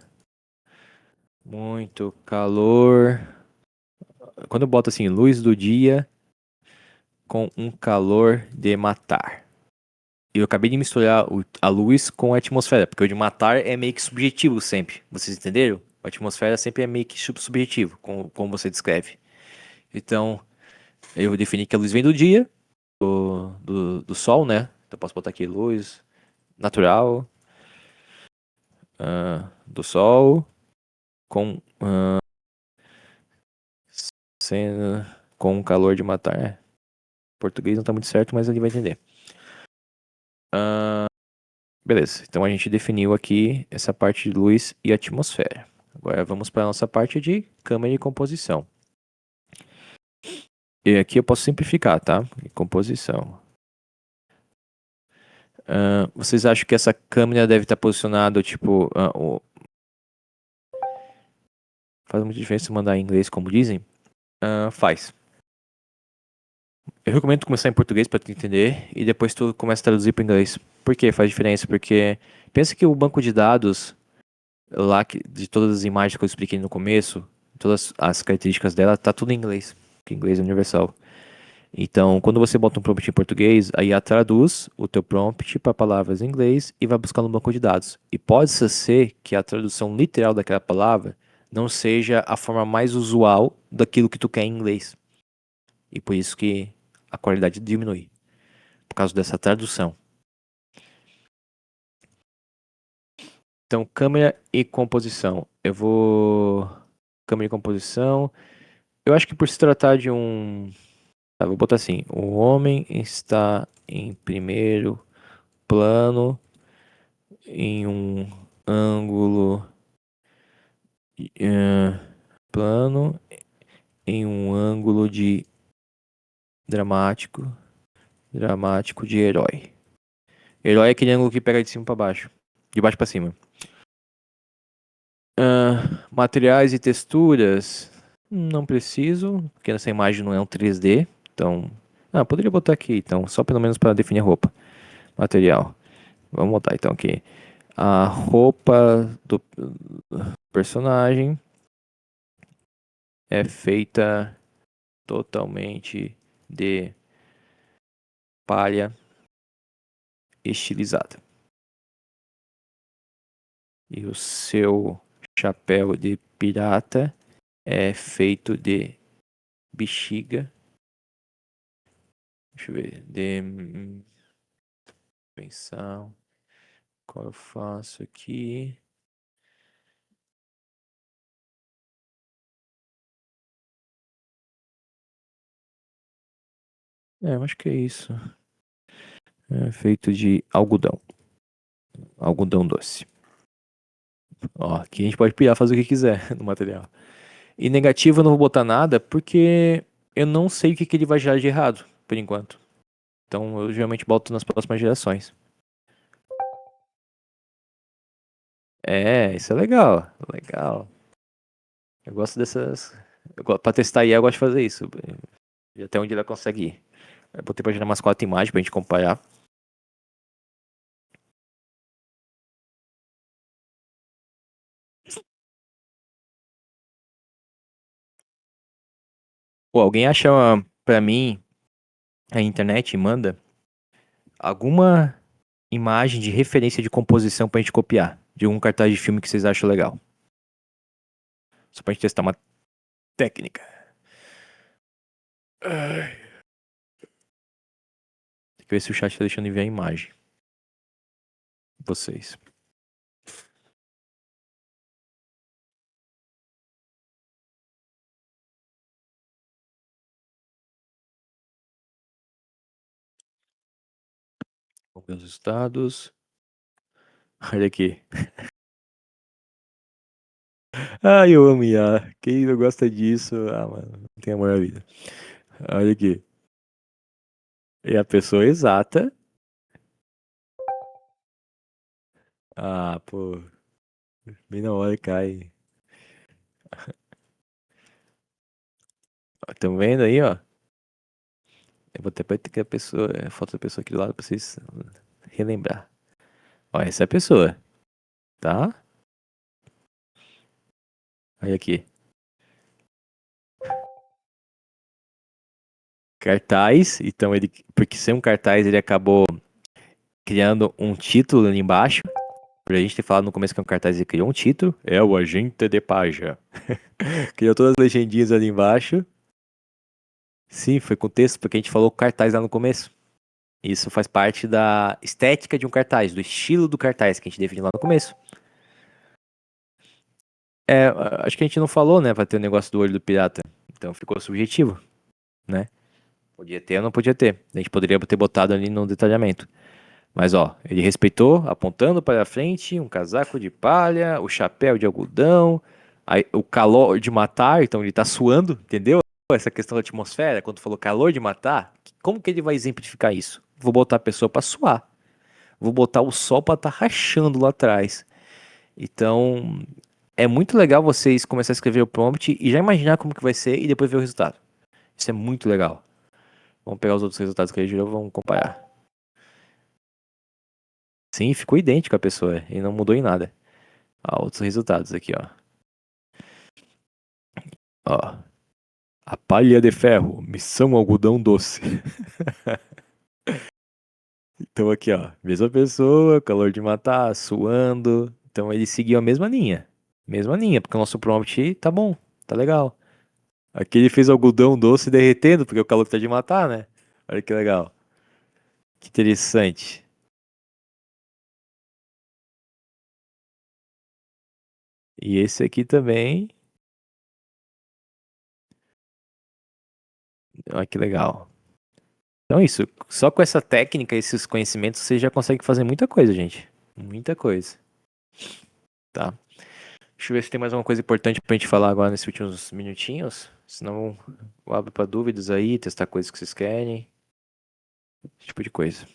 Muito calor. Quando eu boto assim, luz do dia com um calor de matar. Eu acabei de misturar a luz com a atmosfera, porque o de matar é meio que subjetivo sempre. Vocês entenderam? A atmosfera sempre é meio que subjetivo, como você descreve. Então, eu defini que a luz vem do dia, do sol, né? Então, eu posso botar aqui luz natural do sol com, sendo, com um calor de matar. Português não tá muito certo, mas ele vai entender. Beleza, então a gente definiu aqui essa parte de luz e atmosfera. Agora vamos para a nossa parte de câmera e composição. E aqui eu posso simplificar, tá? Composição. Vocês acham que essa câmera deve estar posicionada, tipo... Faz muita diferença mandar em inglês, como dizem? Faz. Eu recomendo tu começar em português para tu entender e depois tu começa a traduzir para inglês. Por que faz diferença? Porque pensa que o banco de dados lá de todas as imagens que eu expliquei no começo, todas as características dela, tá tudo em inglês, porque inglês é universal. Então, quando você bota um prompt em português, aí ela traduz o teu prompt para palavras em inglês e vai buscar no banco de dados. E pode ser que a tradução literal daquela palavra não seja a forma mais usual daquilo que tu quer em inglês. E por isso que a qualidade diminui, por causa dessa tradução. Então, câmera e composição. Câmera e composição. Eu acho que por se tratar de um... Tá, vou botar assim. O homem está em primeiro plano em um ângulo plano em um ângulo de dramático de herói. Herói é aquele ângulo que pega de cima pra baixo. De baixo pra cima. Materiais e texturas. Não preciso, porque essa imagem não é um 3D. Então. Poderia botar aqui, então, só pelo menos para definir a roupa. Material. Vamos botar então aqui. A roupa do personagem é feita totalmente de palha estilizada. E o seu chapéu de pirata é feito de bexiga. Deixa eu ver. Pensar. Qual eu faço aqui? Eu acho que é isso. É feito de algodão. Algodão doce. Ó, aqui a gente pode pirar, fazer o que quiser no material. E negativo eu não vou botar nada porque eu não sei o que ele vai gerar de errado, por enquanto. Então eu geralmente boto nas próximas gerações. Isso é legal. Legal. Eu gosto dessas. Pra testar IA, eu gosto de fazer isso. E até onde ela consegue ir. Eu botei pra gerar umas 4 imagens pra gente comparar. Pô, alguém acha pra mim a internet e manda alguma imagem de referência de composição pra gente copiar? De um cartaz de filme que vocês acham legal. Só pra gente testar uma técnica. Ai. Tem que ver se o chat tá deixando enviar a imagem. Vocês. Vamos ver os resultados. Olha aqui. Eu amo IA. Quem não gosta disso, mano, não tem amor à vida. Olha aqui. E a pessoa exata. Pô. Bem na hora cai. Estão vendo aí, ó? Eu vou até ter a pessoa, a foto da pessoa aqui do lado pra vocês relembrar. Ó, essa é a pessoa, tá? Olha aqui. Cartaz, então ele, porque sem um cartaz ele acabou criando um título ali embaixo. Por a gente ter falado no começo que é um cartaz, ele criou um título. É o Agente de Paja. Criou todas as legendinhas ali embaixo. Sim, foi com texto, porque a gente falou cartaz lá no começo. Isso faz parte da estética de um cartaz, do estilo do cartaz que a gente definiu lá no começo. Acho que a gente não falou, né? Vai ter o negócio do olho do pirata. Então ficou subjetivo, né? Podia ter ou não podia ter. A gente poderia ter botado ali no detalhamento. Mas ó, ele respeitou, apontando para frente, um casaco de palha, o chapéu de algodão, aí, o calor de matar, então ele tá suando, entendeu? Essa questão da atmosfera, quando falou calor de matar, como que ele vai exemplificar isso? Vou botar a pessoa para suar. Vou botar o sol para estar rachando lá atrás. Então, é muito legal vocês começarem a escrever o prompt e já imaginar como que vai ser e depois ver o resultado. Isso é muito legal. Vamos pegar os outros resultados que ele gerou, vamos comparar. Sim, ficou idêntico a pessoa e não mudou em nada. Outros resultados aqui, ó. Ó. A palha de ferro, missão algodão doce. Então aqui, ó. Mesma pessoa, calor de matar, suando. Então ele seguiu a mesma linha. Mesma linha, porque o nosso prompt tá bom, tá legal. Aqui ele fez algodão doce derretendo, porque o calor tá de matar, né? Olha que legal. Que interessante. E esse aqui também. Olha que legal. Então é isso. Só com essa técnica, esses conhecimentos, você já consegue fazer muita coisa, gente. Muita coisa. Tá? Deixa eu ver se tem mais alguma coisa importante pra gente falar agora nesses últimos minutinhos. Senão eu abro pra dúvidas aí, testar coisas que vocês querem. Esse tipo de coisa.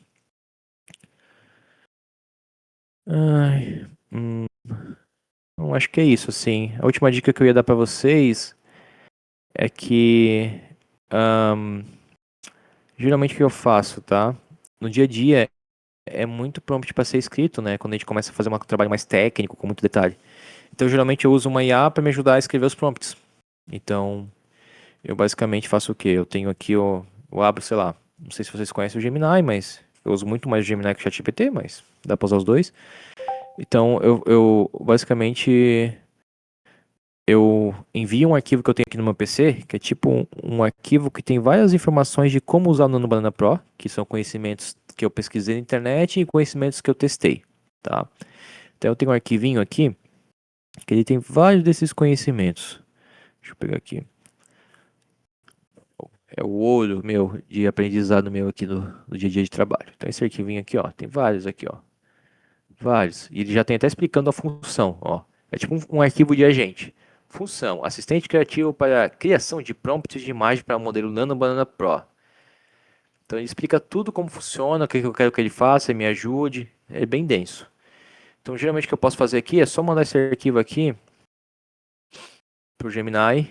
Ai, não, acho que é isso, assim. A última dica que eu ia dar pra vocês é que ahn, geralmente o que eu faço, tá? No dia a dia é muito prompt para ser escrito, né? Quando a gente começa a fazer um trabalho mais técnico, com muito detalhe. Então, geralmente eu uso uma IA para me ajudar a escrever os prompts. Então, eu basicamente faço o quê? Eu tenho aqui, eu abro, sei lá, não sei se vocês conhecem o Gemini, mas eu uso muito mais o Gemini que o ChatGPT, mas dá para usar os dois. Então, eu basicamente eu envio um arquivo que eu tenho aqui no meu PC, que é tipo um arquivo que tem várias informações de como usar o Nano Banana Pro, que são conhecimentos que eu pesquisei na internet e conhecimentos que eu testei, tá? Então eu tenho um arquivinho aqui, que ele tem vários desses conhecimentos. Deixa eu pegar aqui. É o ouro meu de aprendizado meu aqui no dia a dia de trabalho. Então esse arquivinho aqui, ó, tem vários aqui, ó. Vários. E ele já tem até explicando a função, ó. É tipo um arquivo de agente. Função: assistente criativo para criação de prompts de imagem para o modelo Nano Banana Pro. Então ele explica tudo como funciona, o que eu quero que ele faça, me ajude. É bem denso. Então geralmente o que eu posso fazer aqui é só mandar esse arquivo aqui pro Gemini. Daí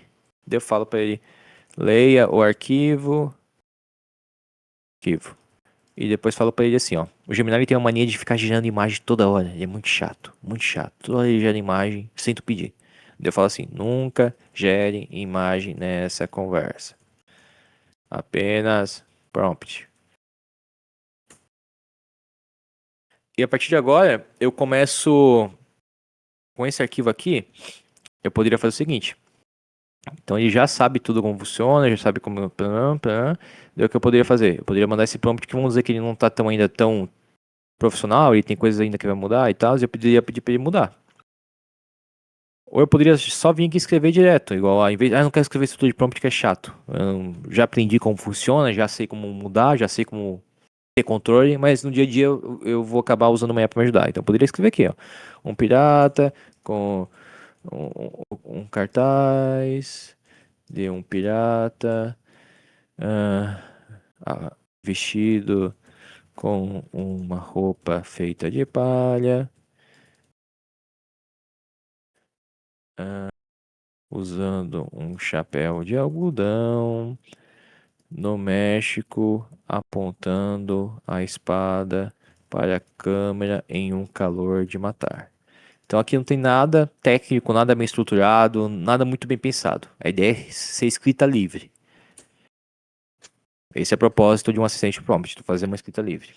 eu falo para ele: leia o arquivo. E depois falo para ele assim, ó. O Gemini ele tem uma mania de ficar gerando imagem toda hora. Ele é muito chato, muito chato. Toda hora ele gera imagem sem tu pedir. Daí eu falo assim: nunca gere imagem nessa conversa. Apenas prompt. E a partir de agora, eu começo com esse arquivo aqui. Eu poderia fazer o seguinte. Então ele já sabe tudo como funciona, já sabe como. Daí o que eu poderia fazer? Eu poderia mandar esse prompt que vamos dizer que ele não tá tão ainda tão profissional, ele tem coisas ainda que vai mudar e tal, e eu poderia pedir pra ele mudar. Ou eu poderia só vir aqui escrever direto, igual ao invés, não quero escrever estrutura de prompt que é chato. Eu já aprendi como funciona, já sei como mudar, já sei como ter controle, mas no dia a dia eu vou acabar usando uma IA para me ajudar. Então eu poderia escrever aqui, ó, um pirata com um cartaz de um pirata ah, vestido com uma roupa feita de palha, usando um chapéu de algodão, no México, apontando a espada para a câmera em um calor de matar. Então aqui não tem nada técnico, nada bem estruturado, nada muito bem pensado. A ideia é ser escrita livre. Esse é o propósito de um assistente prompt, tu fazer uma escrita livre.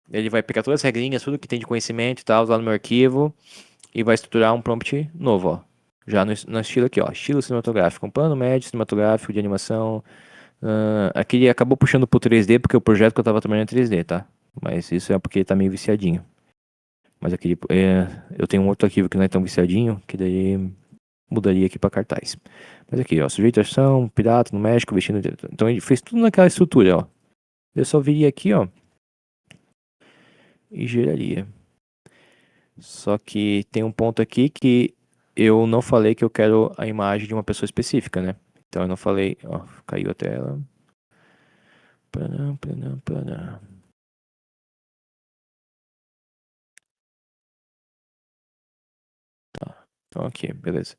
Ele vai pegar todas as regrinhas, tudo que tem de conhecimento e tal, lá no meu arquivo, e vai estruturar um prompt novo, ó. Já no estilo aqui, ó. Estilo cinematográfico, um plano médio cinematográfico de animação. Aqui ele acabou puxando pro 3D, porque o projeto que eu tava trabalhando é 3D, tá? Mas isso é porque ele tá meio viciadinho. Mas aqui eu tenho um outro arquivo que não é tão viciadinho, que daí mudaria aqui pra cartaz. Mas aqui, ó, sujeito ação, pirata no México, vestindo. Então ele fez tudo naquela estrutura, ó. Eu só viria aqui, ó, e geraria. Só que tem um ponto aqui que eu não falei que eu quero a imagem de uma pessoa específica, né? Então eu não falei, ó, caiu a tela. Panam, panam, panam. Então aqui, beleza.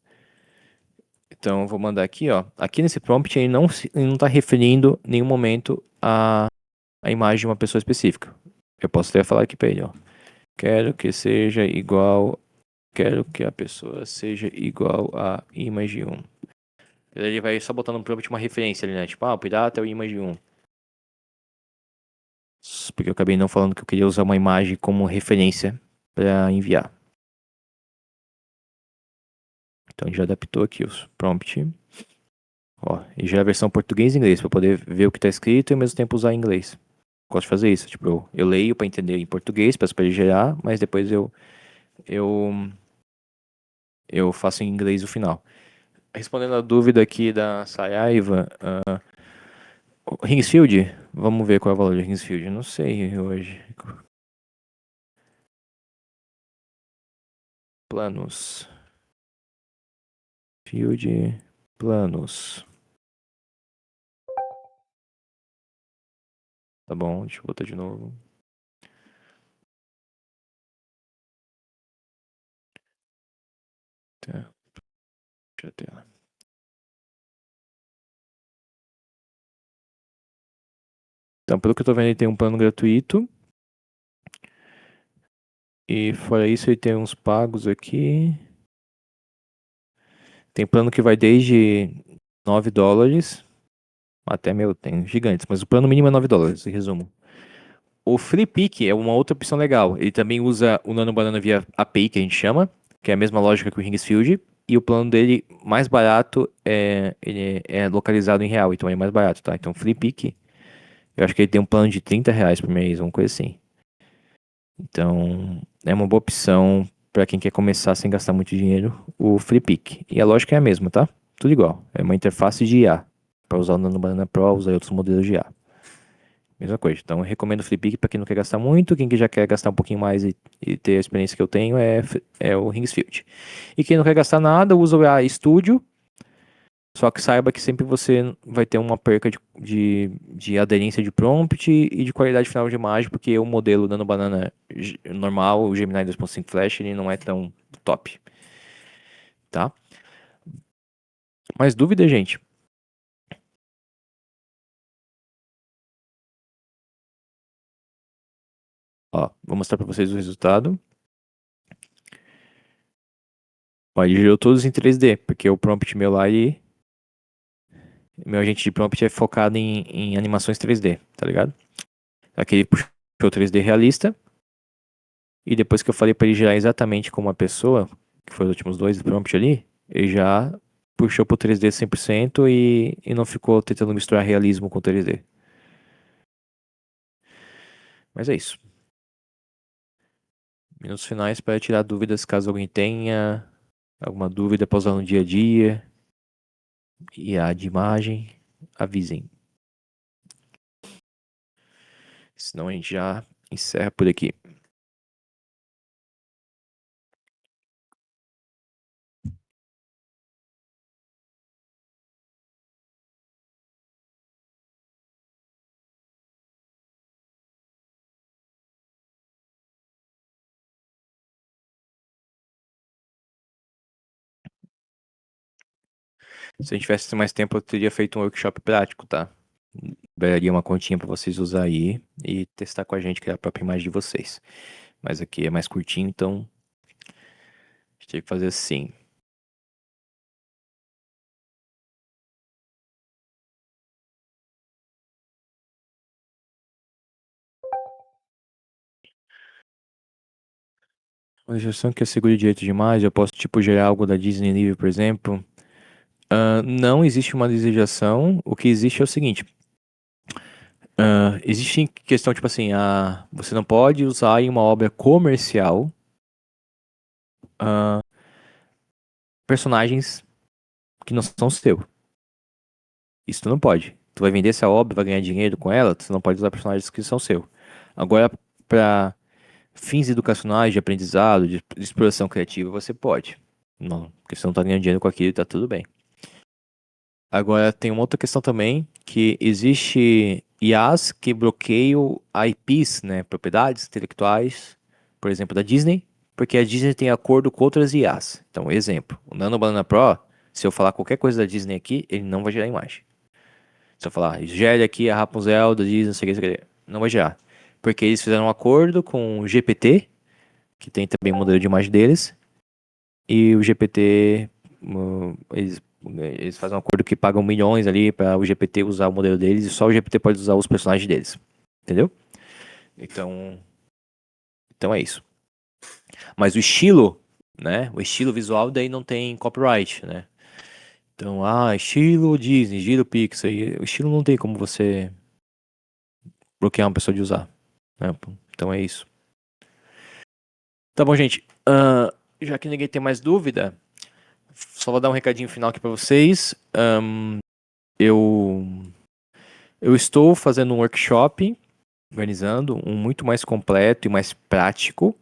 Então eu vou mandar aqui, ó. Aqui nesse prompt ele não tá referindo em nenhum momento a imagem de uma pessoa específica. Eu posso até falar aqui pra ele, ó. Quero que seja igual. Quero que a pessoa seja igual a image 1. Ele vai só botar no prompt uma referência ali, né? Tipo, o pirata é o image 1. Porque eu acabei não falando que eu queria usar uma imagem como referência para enviar. Então já adaptou aqui os prompt. Ó, e já é a versão português e inglês para poder ver o que está escrito e ao mesmo tempo usar em inglês. Gosto de fazer isso, tipo, eu leio para entender em português, peço para ele gerar, mas depois eu eu faço em inglês o final. Respondendo a dúvida aqui da Saraiva, Ringsfield, vamos ver qual é o valor de Ringsfield. Não sei hoje. Planos. Field planos. Tá bom, deixa eu botar de novo. Tá. Deixa eu ter. Então, pelo que eu tô vendo, ele tem um plano gratuito. E fora isso, ele tem uns pagos aqui. Tem plano que vai desde $9 até, tem gigantes, mas o plano mínimo é $9, em resumo. O Free Pick é uma outra opção legal. Ele também usa o Nano Banana via API, que a gente chama, que é a mesma lógica que o Rings Field. E o plano dele mais barato ele é localizado em real, então é mais barato, tá? Então, Free Pick, eu acho que ele tem um plano de R$ 30 por mês, uma coisa assim. Então, é uma boa opção para quem quer começar sem gastar muito dinheiro, o Free Pick. E a lógica é a mesma, tá? Tudo igual. É uma interface de IA. Para usar o Nano Banana Pro, usar outros modelos de IA. Mesma coisa. Então, eu recomendo o Free Pick para quem não quer gastar muito. Quem que já quer gastar um pouquinho mais e ter a experiência que eu tenho é o Ringsfield. E quem não quer gastar nada, usa o AI Studio. Só que saiba que sempre você vai ter uma perca de aderência de prompt e de qualidade final de imagem, porque o modelo Nano Banana normal, o Gemini 2.5 Flash, ele não é tão top. Tá? Mais dúvida, gente? Ó, vou mostrar para vocês o resultado. Ó, ele gerou todos em 3D, porque o prompt meu lá, meu agente de prompt é focado em animações 3D, tá ligado? Aqui ele puxou 3D realista. E depois que eu falei para ele gerar exatamente como uma pessoa, que foi os últimos dois prompt ali, ele já puxou pro 3D 100% e não ficou tentando misturar realismo com 3D. Mas é isso. Minutos finais para tirar dúvidas caso alguém tenha alguma dúvida para usar no dia a dia. E a de imagem, avisem. Senão a gente já encerra por aqui. Se a gente tivesse mais tempo, eu teria feito um workshop prático, tá? Liberaria uma continha para vocês usar aí e testar com a gente, criar a própria imagem de vocês. Mas aqui é mais curtinho, então a gente tem que fazer assim. Uma gestão que assegure direito demais, eu posso tipo gerar algo da Disney Livre, por exemplo. Não existe uma desejação. O que existe é o seguinte. Existe questão tipo assim, você não pode usar em uma obra comercial personagens que não são seu. Isso tu não pode. Tu vai vender essa obra, vai ganhar dinheiro com ela, tu não pode usar personagens que são seu. Agora, para fins educacionais, de aprendizado, de exploração criativa, você pode. Não, porque você não tá ganhando dinheiro com aquilo e tá tudo bem. Agora, tem uma outra questão também, que existe IAs que bloqueiam IPs, né, propriedades intelectuais, por exemplo, da Disney, porque a Disney tem acordo com outras IAs. Então, exemplo, o Nano Banana Pro, se eu falar qualquer coisa da Disney aqui, ele não vai gerar imagem. Se eu falar, gere aqui a Rapunzel da Disney, não sei o que, não vai gerar. Porque eles fizeram um acordo com o GPT, que tem também o modelo de imagem deles, e o GPT, eles fazem um acordo que pagam milhões ali para o GPT usar o modelo deles e só o GPT pode usar os personagens deles. Entendeu? Então é isso. Mas o estilo, né? O estilo visual daí não tem copyright, né? Então, estilo Disney, estilo Pixar. O estilo não tem como você bloquear uma pessoa de usar, né? Então é isso. Tá bom, gente. Já que ninguém tem mais dúvida, só vou dar um recadinho final aqui para vocês. Eu estou fazendo um workshop, organizando um muito mais completo e mais prático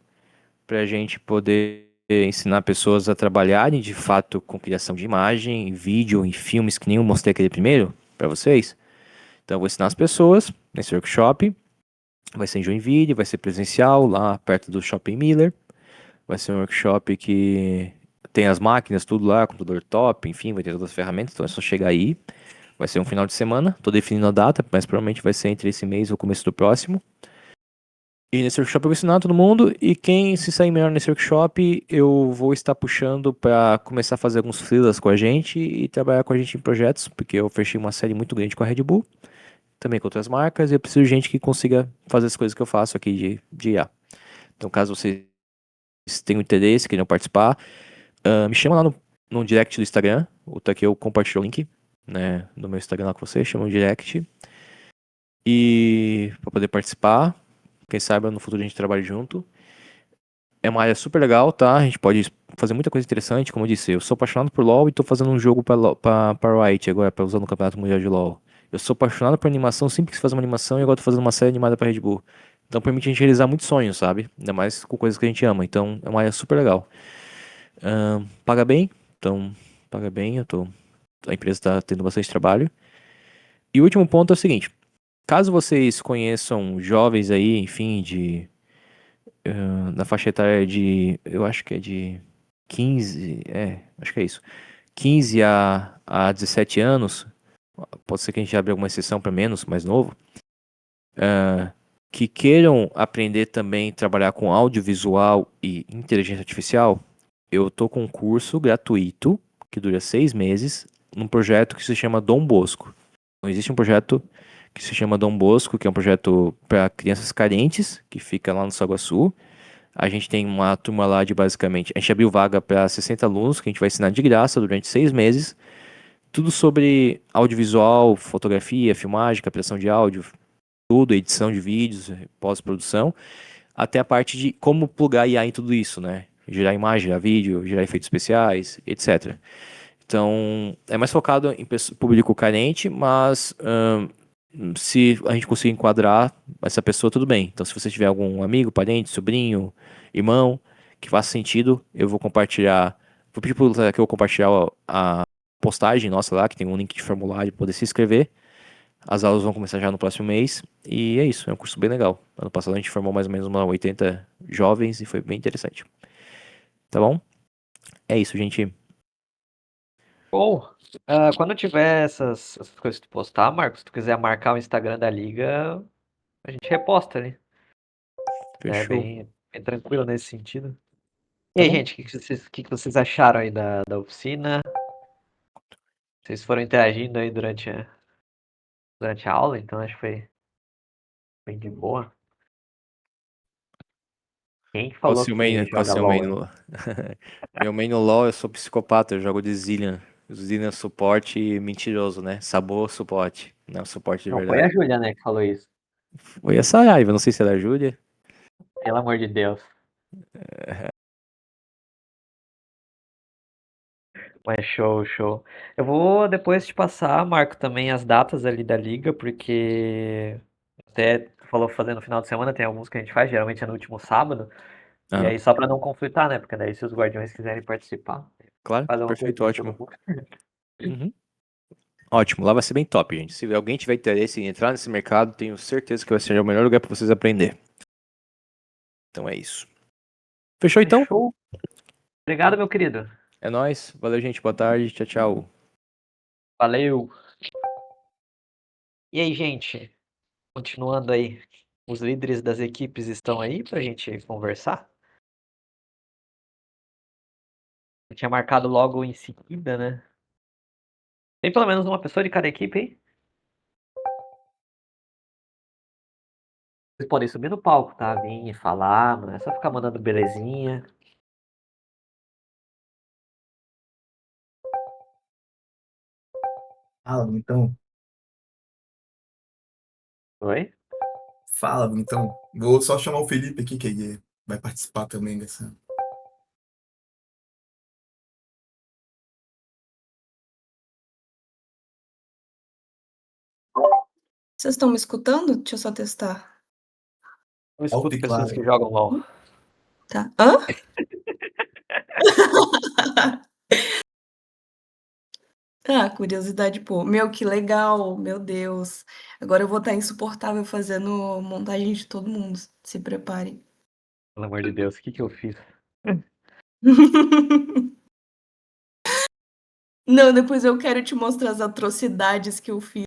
para a gente poder ensinar pessoas a trabalharem de fato com criação de imagem, vídeo e filmes, que nem eu mostrei aquele primeiro para vocês. Então eu vou ensinar as pessoas nesse workshop. Vai ser em Joinville, vai ser presencial, lá perto do Shopping Miller. Vai ser um workshop que tem as máquinas, tudo lá, computador top, enfim, vai ter todas as ferramentas, então é só chegar aí. Vai ser um final de semana, tô definindo a data, mas provavelmente vai ser entre esse mês ou o começo do próximo. E nesse workshop eu vou ensinar todo mundo, e quem se sair melhor nesse workshop, eu vou estar puxando para começar a fazer alguns freelas com a gente e trabalhar com a gente em projetos, porque eu fechei uma série muito grande com a Red Bull, também com outras marcas, e eu preciso de gente que consiga fazer as coisas que eu faço aqui de IA. Então, caso vocês tenham interesse, queiram participar, me chama lá no direct do Instagram, o Takeo compartilhou o link, né, no meu Instagram lá com você, chama no direct, e para poder participar, quem sabe no futuro a gente trabalhe junto. É uma área super legal, tá? A gente pode fazer muita coisa interessante, como eu disse, eu sou apaixonado por LoL e tô fazendo um jogo pra Riot agora, pra usar no Campeonato Mundial de LoL. Eu sou apaixonado por animação, sempre quis fazer uma animação e agora tô fazendo uma série animada pra Red Bull. Então permite a gente realizar muitos sonhos, sabe? Ainda mais com coisas que a gente ama. Então é uma área super legal. Paga bem, então paga bem, a empresa tá tendo bastante trabalho. E o último ponto é o seguinte, caso vocês conheçam jovens aí, enfim, na faixa etária eu acho que é de 15, acho que é isso, 15 a 17 anos, pode ser que a gente abra alguma exceção para menos, mais novo, que queiram aprender também a trabalhar com audiovisual e inteligência artificial, eu tô com um curso gratuito, que dura 6 meses, num projeto que se chama Dom Bosco. Então, existe um projeto que se chama Dom Bosco, que é um projeto para crianças carentes, que fica lá no Saguaçu. A gente tem uma turma lá de basicamente. A gente abriu vaga para 60 alunos que a gente vai ensinar de graça durante 6 meses. Tudo sobre audiovisual, fotografia, filmagem, captação de áudio, tudo, edição de vídeos, pós-produção, até a parte de como plugar IA em tudo isso, né? Gerar imagem, gerar vídeo, gerar efeitos especiais, etc. Então, é mais focado em público carente, mas se a gente conseguir enquadrar essa pessoa, tudo bem. Então, se você tiver algum amigo, parente, sobrinho, irmão, que faça sentido, eu vou compartilhar. Vou pedir para que eu compartilhar a postagem nossa lá, que tem um link de formulário para poder se inscrever. As aulas vão começar já no próximo mês. E é isso, é um curso bem legal. Ano passado a gente formou mais ou menos 80 jovens e foi bem interessante. Tá bom? É isso, gente. Bom, quando tiver essas coisas que tu postar, Marcos, se tu quiser marcar o Instagram da liga, a gente reposta, né? É Fechou. bem tranquilo nesse sentido. E Tá aí, bom. gente, o que vocês acharam aí da oficina? Vocês foram interagindo aí durante a aula, então acho que foi bem de boa. Quem que Qual o falou seu main, que qual o joga seu main LOL? no... Meu main no LoL, eu sou psicopata, eu jogo de Zillion. Zillion é suporte mentiroso, né? Sabor suporte. Não, suporte de Não, foi a verdade. Júlia, né, que falou isso. Foi essa raiva, não sei se era a Júlia. Pelo amor de Deus. Mas show, show. Eu vou depois te passar, Marco, também as datas ali da liga, porque até tu falou fazer no final de semana, tem alguns que a gente faz, geralmente é no último sábado. E Aham. aí só pra não conflitar, né? Porque daí se os guardiões quiserem participar, Claro, faz uma perfeito, coisinha todo ótimo. mundo. Uhum. Ótimo, lá vai ser bem top, gente. Se alguém tiver interesse em entrar nesse mercado, tenho certeza que vai ser o melhor lugar para vocês aprender. Então é isso. Fechou então? Show. Obrigado, meu querido. É nóis. Valeu, gente. Boa tarde. Tchau, tchau. Valeu. E aí, gente? Continuando aí, os líderes das equipes estão aí pra gente conversar? Eu tinha marcado logo em seguida, né? Tem pelo menos uma pessoa de cada equipe aí? Vocês podem subir no palco, tá? Vir e falar, não é só ficar mandando belezinha. Fala, então. Oi? Fala, então. Vou só chamar o Felipe aqui, que vai participar também dessa. Vocês estão me escutando? Deixa eu só testar. Eu Alto escuto e pessoas claro. que jogam LOL. Tá. Hã? Ah, curiosidade, pô. Meu, que legal, meu Deus. Agora eu vou estar insuportável fazendo montagem de todo mundo. Se preparem. Pelo amor de Deus, o que eu fiz? Não, depois eu quero te mostrar as atrocidades que eu fiz.